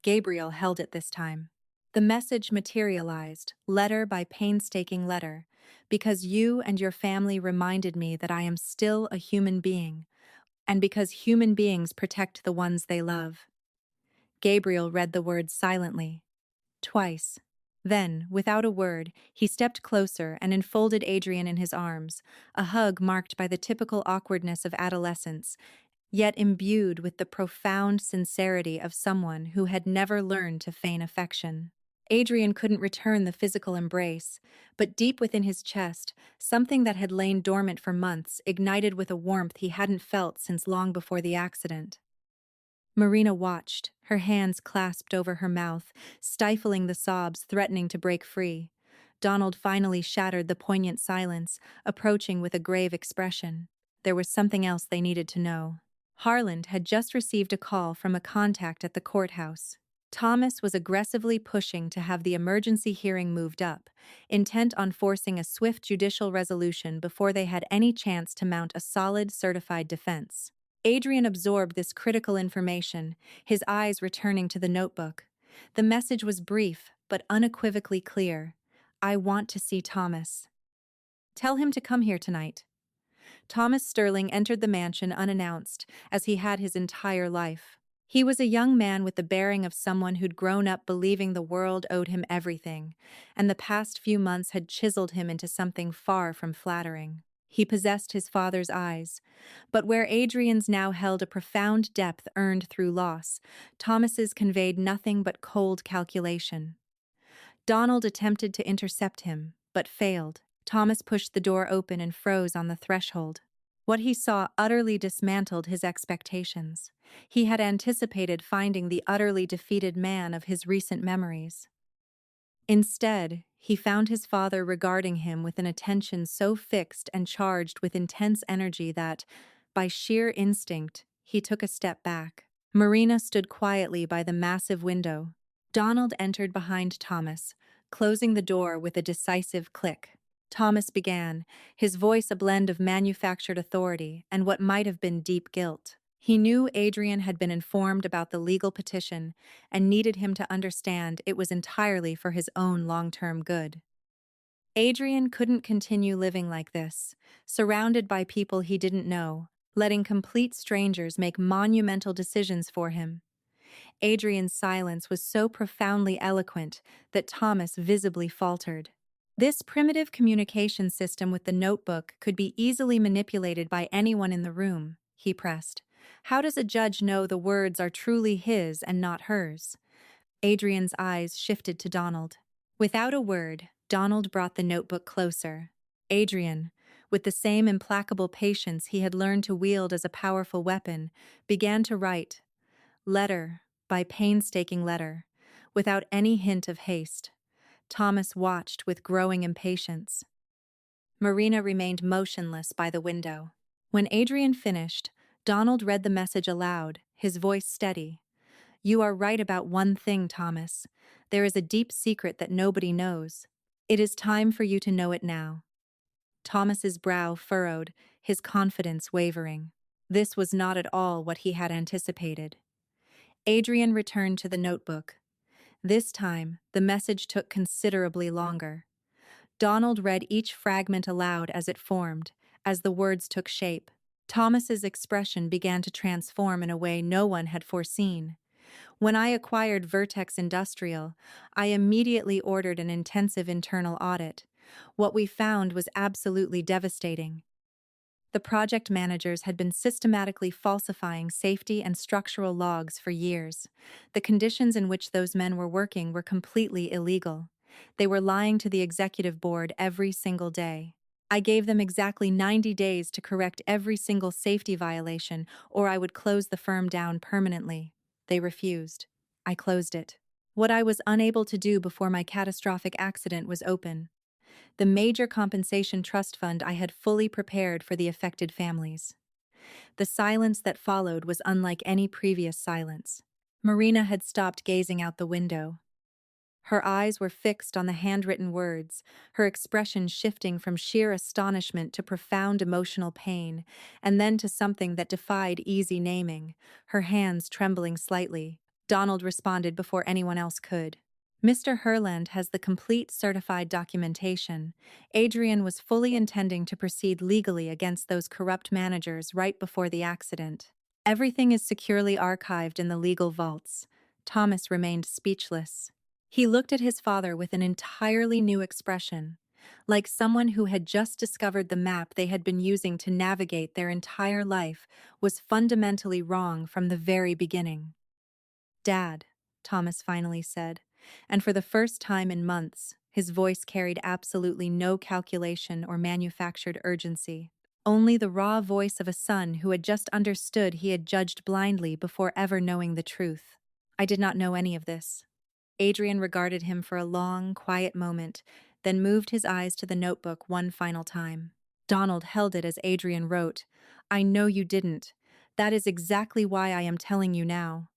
Gabriel held it this time. The message materialized, letter by painstaking letter, "Because you and your family reminded me that I am still a human being, and because human beings protect the ones they love." Gabriel read the words silently, twice. Then, without a word, he stepped closer and enfolded Adrien in his arms, a hug marked by the typical awkwardness of adolescence, yet imbued with the profound sincerity of someone who had never learned to feign affection. Adrien couldn't return the physical embrace, but deep within his chest, something that had lain dormant for months ignited with a warmth he hadn't felt since long before the accident. Marina watched, her hands clasped over her mouth, stifling the sobs threatening to break free. Donald finally shattered the poignant silence, approaching with a grave expression. There was something else they needed to know. Harland had just received a call from a contact at the courthouse. Thomas was aggressively pushing to have the emergency hearing moved up, intent on forcing a swift judicial resolution before they had any chance to mount a solid, certified defense. Adrien absorbed this critical information, his eyes returning to the notebook. The message was brief, but unequivocally clear. "I want to see Thomas. Tell him to come here tonight." Thomas Sterling entered the mansion unannounced, as he had his entire life. He was a young man with the bearing of someone who'd grown up believing the world owed him everything, and the past few months had chiseled him into something far from flattering. He possessed his father's eyes, but where Adrian's now held a profound depth earned through loss, Thomas's conveyed nothing but cold calculation. Donald attempted to intercept him, but failed. Thomas pushed the door open and froze on the threshold. What he saw utterly dismantled his expectations. He had anticipated finding the utterly defeated man of his recent memories. Instead, he found his father regarding him with an attention so fixed and charged with intense energy that, by sheer instinct, he took a step back. Marina stood quietly by the massive window. Donald entered behind Thomas, closing the door with a decisive click. Thomas began, his voice a blend of manufactured authority and what might have been deep guilt. He knew Adrien had been informed about the legal petition and needed him to understand it was entirely for his own long-term good. Adrien couldn't continue living like this, surrounded by people he didn't know, letting complete strangers make monumental decisions for him. Adrian's silence was so profoundly eloquent that Thomas visibly faltered. This primitive communication system with the notebook could be easily manipulated by anyone in the room, he pressed. How does a judge know the words are truly his and not hers? Adrian's eyes shifted to Donald. Without a word, Donald brought the notebook closer. Adrien, with the same implacable patience he had learned to wield as a powerful weapon, began to write, letter by painstaking letter, without any hint of haste. Thomas watched with growing impatience. Marina remained motionless by the window. When Adrien finished, Donald read the message aloud, his voice steady. You are right about one thing, Thomas. There is a deep secret that nobody knows. It is time for you to know it now. Thomas's brow furrowed, his confidence wavering. This was not at all what he had anticipated. Adrien returned to the notebook. This time, the message took considerably longer. Donald read each fragment aloud as it formed, as the words took shape. Thomas's expression began to transform in a way no one had foreseen. When I acquired Vertex Industrial, I immediately ordered an intensive internal audit. What we found was absolutely devastating. The project managers had been systematically falsifying safety and structural logs for years. The conditions in which those men were working were completely illegal. They were lying to the executive board every single day. I gave them exactly 90 days to correct every single safety violation, or I would close the firm down permanently. They refused. I closed it. What I was unable to do before my catastrophic accident was open. The major compensation trust fund I had fully prepared for the affected families. The silence that followed was unlike any previous silence. Marina had stopped gazing out the window. Her eyes were fixed on the handwritten words, her expression shifting from sheer astonishment to profound emotional pain, and then to something that defied easy naming, her hands trembling slightly. Donald responded before anyone else could. Mr. Herland has the complete certified documentation. Adrien was fully intending to proceed legally against those corrupt managers right before the accident. Everything is securely archived in the legal vaults. Thomas remained speechless. He looked at his father with an entirely new expression, like someone who had just discovered the map they had been using to navigate their entire life was fundamentally wrong from the very beginning. Dad, Thomas finally said, and for the first time in months, his voice carried absolutely no calculation or manufactured urgency. Only the raw voice of a son who had just understood he had judged blindly before ever knowing the truth. I did not know any of this. Adrien regarded him for a long, quiet moment, then moved his eyes to the notebook one final time. Donald held it as Adrien wrote, I know you didn't. That is exactly why I am telling you now.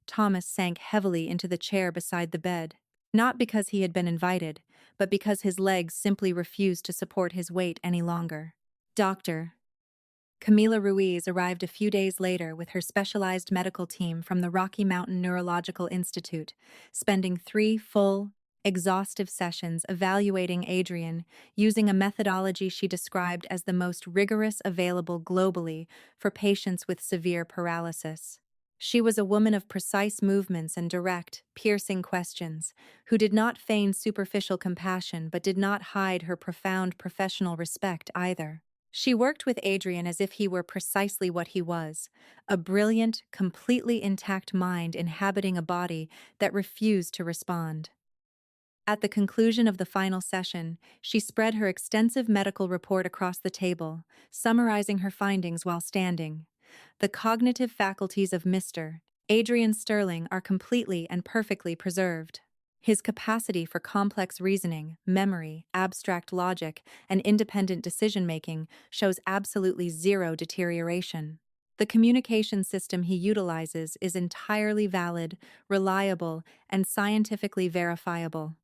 Thomas sank heavily into the chair beside the bed, not because he had been invited, but because his legs simply refused to support his weight any longer. Doctor. Camila Ruiz arrived a few days later with her specialized medical team from the Rocky Mountain Neurological Institute, spending 3 full, exhaustive sessions evaluating Adrien using a methodology she described as the most rigorous available globally for patients with severe paralysis. She was a woman of precise movements and direct, piercing questions, who did not feign superficial compassion but did not hide her profound professional respect either. She worked with Adrien as if he were precisely what he was, a brilliant, completely intact mind inhabiting a body that refused to respond. At the conclusion of the final session, she spread her extensive medical report across the table, summarizing her findings while standing. The cognitive faculties of Mr. Adrien Sterling are completely and perfectly preserved. His capacity for complex reasoning, memory, abstract logic, and independent decision-making shows absolutely zero deterioration. The communication system he utilizes is entirely valid, reliable, and scientifically verifiable.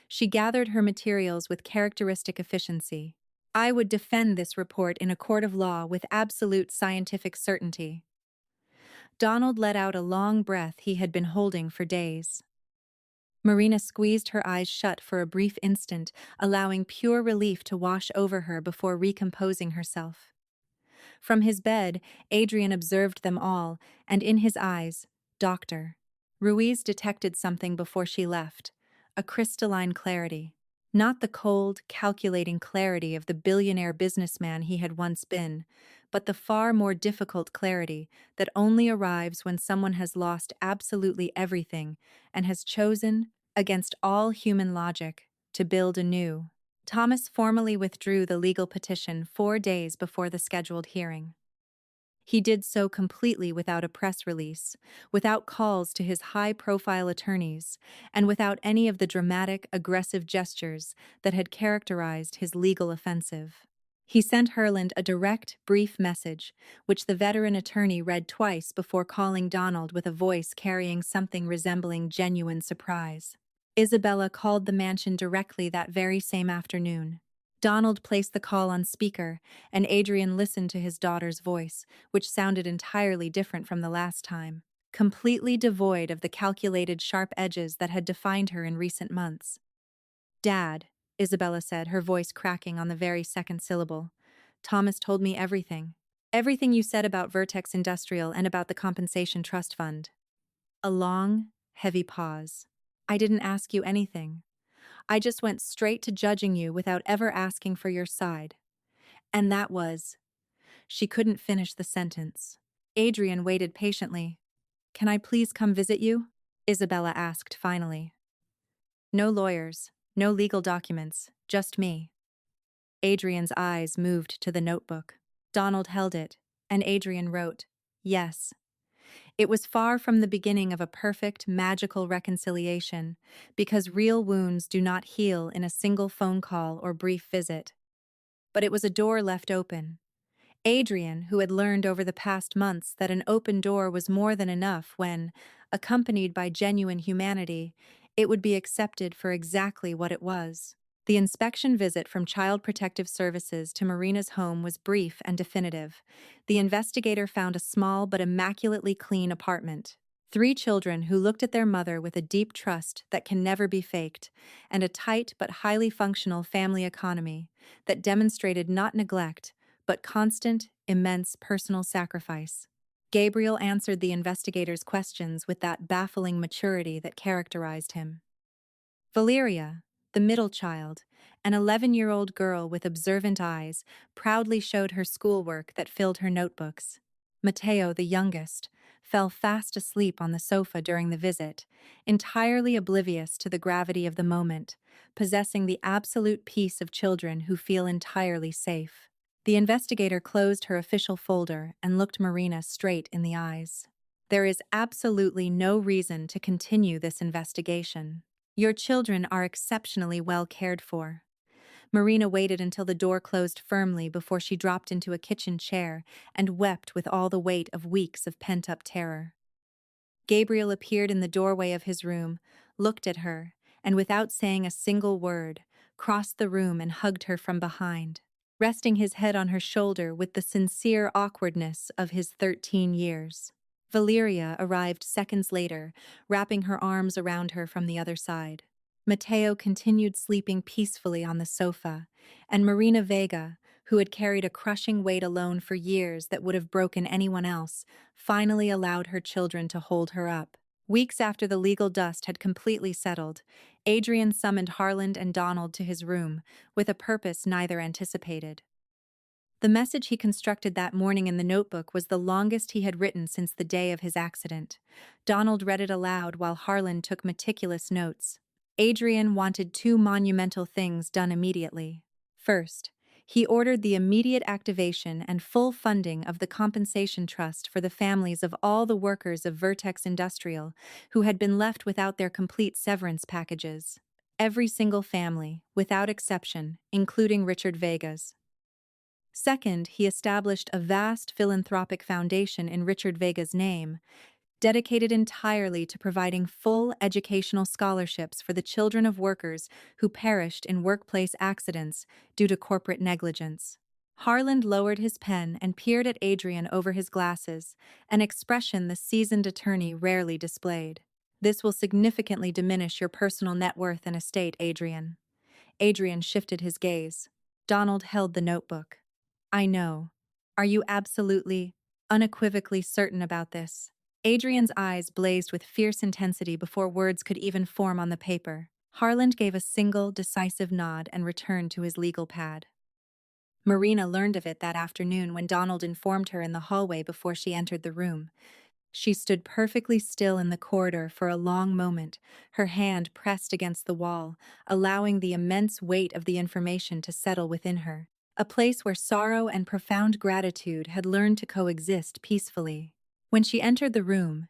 She gathered her materials with characteristic efficiency. I would defend this report in a court of law with absolute scientific certainty. Donald let out a long breath he had been holding for days. Marina squeezed her eyes shut for a brief instant, allowing pure relief to wash over her before recomposing herself. From his bed, Adrien observed them all, and in his eyes, Doctor. Ruiz detected something before she left, a crystalline clarity. Not the cold, calculating clarity of the billionaire businessman he had once been, but the far more difficult clarity that only arrives when someone has lost absolutely everything and has chosen, against all human logic, to build anew. Thomas formally withdrew the legal petition 4 days before the scheduled hearing. He did so completely without a press release, without calls to his high-profile attorneys, and without any of the dramatic, aggressive gestures that had characterized his legal offensive. He sent Herland a direct, brief message, which the veteran attorney read twice before calling Donald with a voice carrying something resembling genuine surprise. Isabella called the mansion directly that very same afternoon. Donald placed the call on speaker, and Adrien listened to his daughter's voice, which sounded entirely different from the last time, completely devoid of the calculated sharp edges that had defined her in recent months. Dad, Isabella said, her voice cracking on the very second syllable. Thomas told me everything. Everything you said about Vertex Industrial and about the Compensation Trust Fund. A long, heavy pause. I didn't ask you anything. I just went straight to judging you without ever asking for your side. And that was... She couldn't finish the sentence. Adrien waited patiently. Can I please come visit you? Isabella asked finally. No lawyers, no legal documents, just me. Adrien's eyes moved to the notebook. Donald held it, and Adrien wrote, yes. It was far from the beginning of a perfect, magical reconciliation, because real wounds do not heal in a single phone call or brief visit. But it was a door left open. Adrien, who had learned over the past months that an open door was more than enough when, accompanied by genuine humanity, it would be accepted for exactly what it was. The inspection visit from Child Protective Services to Marina's home was brief and definitive. The investigator found a small but immaculately clean apartment. 3 children who looked at their mother with a deep trust that can never be faked, and a tight but highly functional family economy that demonstrated not neglect, but constant, immense personal sacrifice. Gabriel answered the investigator's questions with that baffling maturity that characterized him. Valeria, the middle child, an 11-year-old girl with observant eyes, proudly showed her schoolwork that filled her notebooks. Mateo, the youngest, fell fast asleep on the sofa during the visit, entirely oblivious to the gravity of the moment, possessing the absolute peace of children who feel entirely safe. The investigator closed her official folder and looked Marina straight in the eyes. There is absolutely no reason to continue this investigation. Your children are exceptionally well cared for. Marina waited until the door closed firmly before she dropped into a kitchen chair and wept with all the weight of weeks of pent-up terror. Gabriel appeared in the doorway of his room, looked at her, and without saying a single word, crossed the room and hugged her from behind, resting his head on her shoulder with the sincere awkwardness of his 13 years. Valeria arrived seconds later, wrapping her arms around her from the other side. Mateo continued sleeping peacefully on the sofa, and Marina Vega, who had carried a crushing weight alone for years that would have broken anyone else, finally allowed her children to hold her up. Weeks after the legal dust had completely settled, Adrien summoned Harland and Donald to his room, with a purpose neither anticipated. The message he constructed that morning in the notebook was the longest he had written since the day of his accident. Donald read it aloud while Harland took meticulous notes. Adrien wanted 2 monumental things done immediately. First, he ordered the immediate activation and full funding of the compensation trust for the families of all the workers of Vertex Industrial who had been left without their complete severance packages. Every single family, without exception, including Richard Vega's. Second, he established a vast philanthropic foundation in Richard Vega's name, dedicated entirely to providing full educational scholarships for the children of workers who perished in workplace accidents due to corporate negligence. Harland lowered his pen and peered at Adrien over his glasses, an expression the seasoned attorney rarely displayed. This will significantly diminish your personal net worth and estate, Adrien. Adrien shifted his gaze. Donald held the notebook. I know. Are you absolutely, unequivocally certain about this? Adrian's eyes blazed with fierce intensity before words could even form on the paper. Harland gave a single, decisive nod and returned to his legal pad. Marina learned of it that afternoon when Donald informed her in the hallway before she entered the room. She stood perfectly still in the corridor for a long moment, her hand pressed against the wall, allowing the immense weight of the information to settle within her. A place where sorrow and profound gratitude had learned to coexist peacefully. When she entered the room,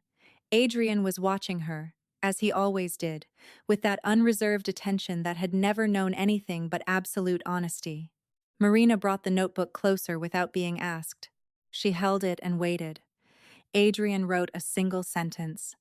Adrien was watching her, as he always did, with that unreserved attention that had never known anything but absolute honesty. Marina brought the notebook closer without being asked. She held it and waited. Adrien wrote a single sentence.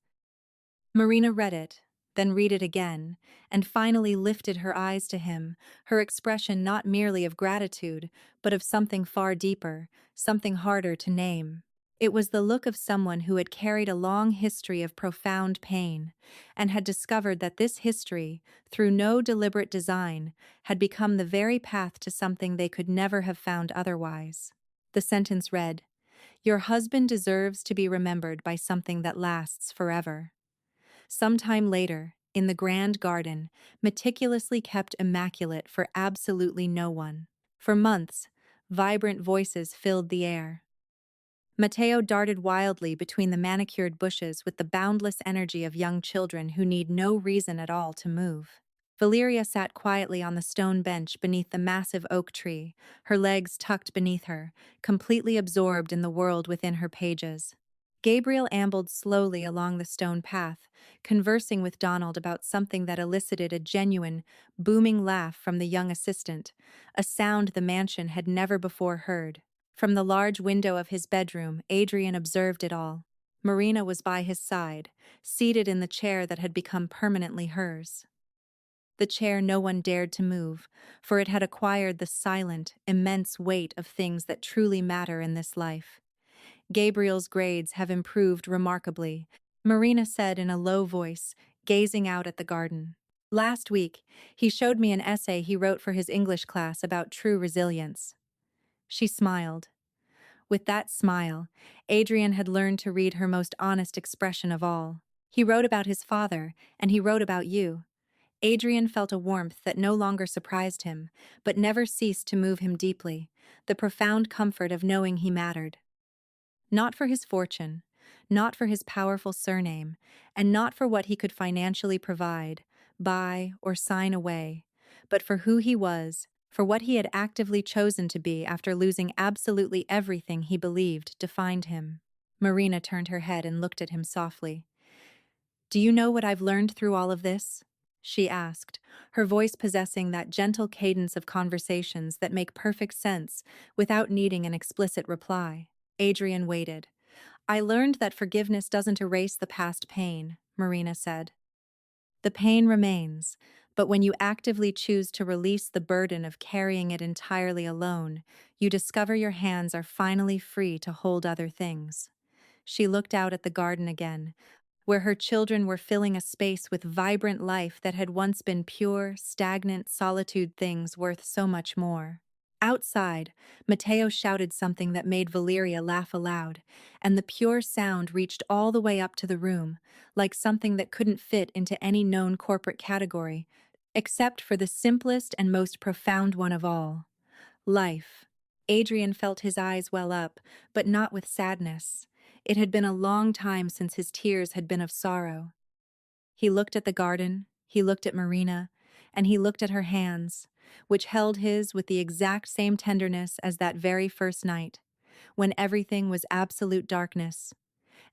Marina read it, then read it again, and finally lifted her eyes to him, her expression not merely of gratitude, but of something far deeper, something harder to name. It was the look of someone who had carried a long history of profound pain, and had discovered that this history, through no deliberate design, had become the very path to something they could never have found otherwise. The sentence read, "Your husband deserves to be remembered by something that lasts forever." Sometime later, in the grand garden, meticulously kept immaculate for absolutely no one. For months, vibrant voices filled the air. Matteo darted wildly between the manicured bushes with the boundless energy of young children who need no reason at all to move. Valeria sat quietly on the stone bench beneath the massive oak tree, her legs tucked beneath her, completely absorbed in the world within her pages. Gabriel ambled slowly along the stone path, conversing with Donald about something that elicited a genuine, booming laugh from the young assistant, a sound the mansion had never before heard. From the large window of his bedroom, Adrien observed it all. Marina was by his side, seated in the chair that had become permanently hers. The chair no one dared to move, for it had acquired the silent, immense weight of things that truly matter in this life. Gabriel's grades have improved remarkably, Marina said in a low voice, gazing out at the garden. Last week, he showed me an essay he wrote for his English class about true resilience. She smiled. With that smile, Adrien had learned to read her most honest expression of all. He wrote about his father, and he wrote about you. Adrien felt a warmth that no longer surprised him, but never ceased to move him deeply, the profound comfort of knowing he mattered. Not for his fortune, not for his powerful surname, and not for what he could financially provide, buy, or sign away, but for who he was, for what he had actively chosen to be after losing absolutely everything he believed defined him. Marina turned her head and looked at him softly. "Do you know what I've learned through all of this?" she asked, her voice possessing that gentle cadence of conversations that make perfect sense without needing an explicit reply. Adrien waited. "I learned that forgiveness doesn't erase the past pain," Marina said. "The pain remains, but when you actively choose to release the burden of carrying it entirely alone, you discover your hands are finally free to hold other things." She looked out at the garden again, where her children were filling a space with vibrant life that had once been pure, stagnant solitude, things worth so much more. Outside, Matteo shouted something that made Valeria laugh aloud, and the pure sound reached all the way up to the room, like something that couldn't fit into any known corporate category, except for the simplest and most profound one of all: life. Adrien felt his eyes well up, but not with sadness. It had been a long time since his tears had been of sorrow. He looked at the garden, he looked at Marina, and he looked at her hands, which held his with the exact same tenderness as that very first night, when everything was absolute darkness,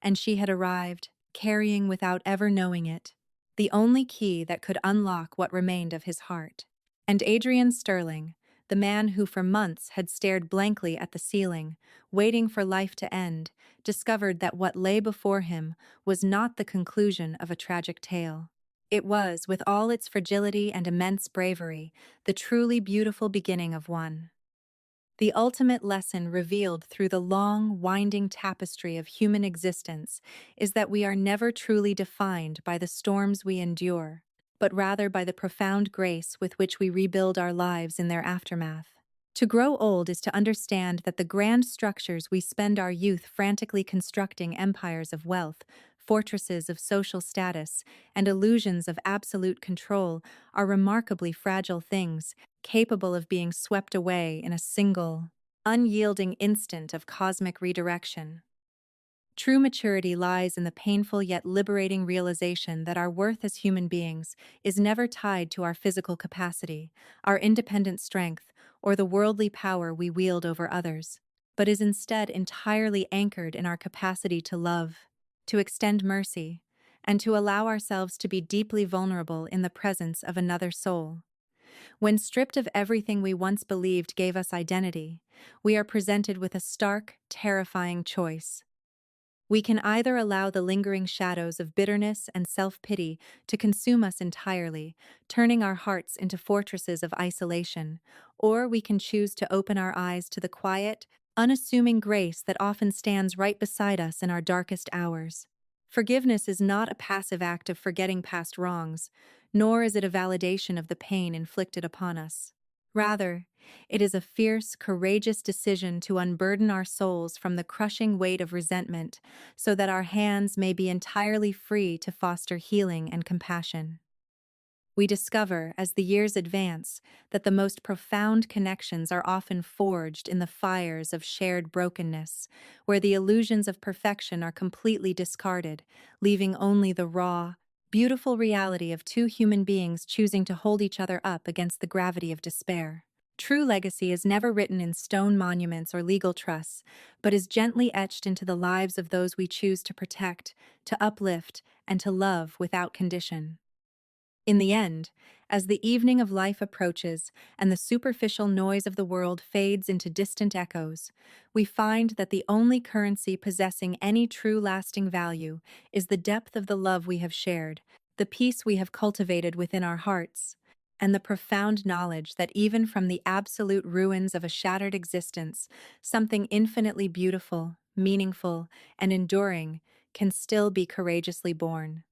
and she had arrived, carrying without ever knowing it, the only key that could unlock what remained of his heart. And Adrien Sterling, the man who for months had stared blankly at the ceiling, waiting for life to end, discovered that what lay before him was not the conclusion of a tragic tale. It was, with all its fragility and immense bravery, the truly beautiful beginning of one. The ultimate lesson revealed through the long, winding tapestry of human existence is that we are never truly defined by the storms we endure, but rather by the profound grace with which we rebuild our lives in their aftermath. To grow old is to understand that the grand structures we spend our youth frantically constructing, empires of wealth, fortresses of social status, and illusions of absolute control, are remarkably fragile things, capable of being swept away in a single, unyielding instant of cosmic redirection. True maturity lies in the painful yet liberating realization that our worth as human beings is never tied to our physical capacity, our independent strength, or the worldly power we wield over others, but is instead entirely anchored in our capacity to love, to extend mercy, and to allow ourselves to be deeply vulnerable in the presence of another soul. When stripped of everything we once believed gave us identity, we are presented with a stark, terrifying choice. We can either allow the lingering shadows of bitterness and self-pity to consume us entirely, turning our hearts into fortresses of isolation, or we can choose to open our eyes to the quiet, unassuming grace that often stands right beside us in our darkest hours. Forgiveness is not a passive act of forgetting past wrongs, nor is it a validation of the pain inflicted upon us. Rather, it is a fierce, courageous decision to unburden our souls from the crushing weight of resentment so that our hands may be entirely free to foster healing and compassion. We discover, as the years advance, that the most profound connections are often forged in the fires of shared brokenness, where the illusions of perfection are completely discarded, leaving only the raw, beautiful reality of two human beings choosing to hold each other up against the gravity of despair. True legacy is never written in stone monuments or legal trusts, but is gently etched into the lives of those we choose to protect, to uplift, and to love without condition. In the end, as the evening of life approaches and the superficial noise of the world fades into distant echoes, we find that the only currency possessing any true lasting value is the depth of the love we have shared, the peace we have cultivated within our hearts, and the profound knowledge that even from the absolute ruins of a shattered existence, something infinitely beautiful, meaningful, and enduring can still be courageously born.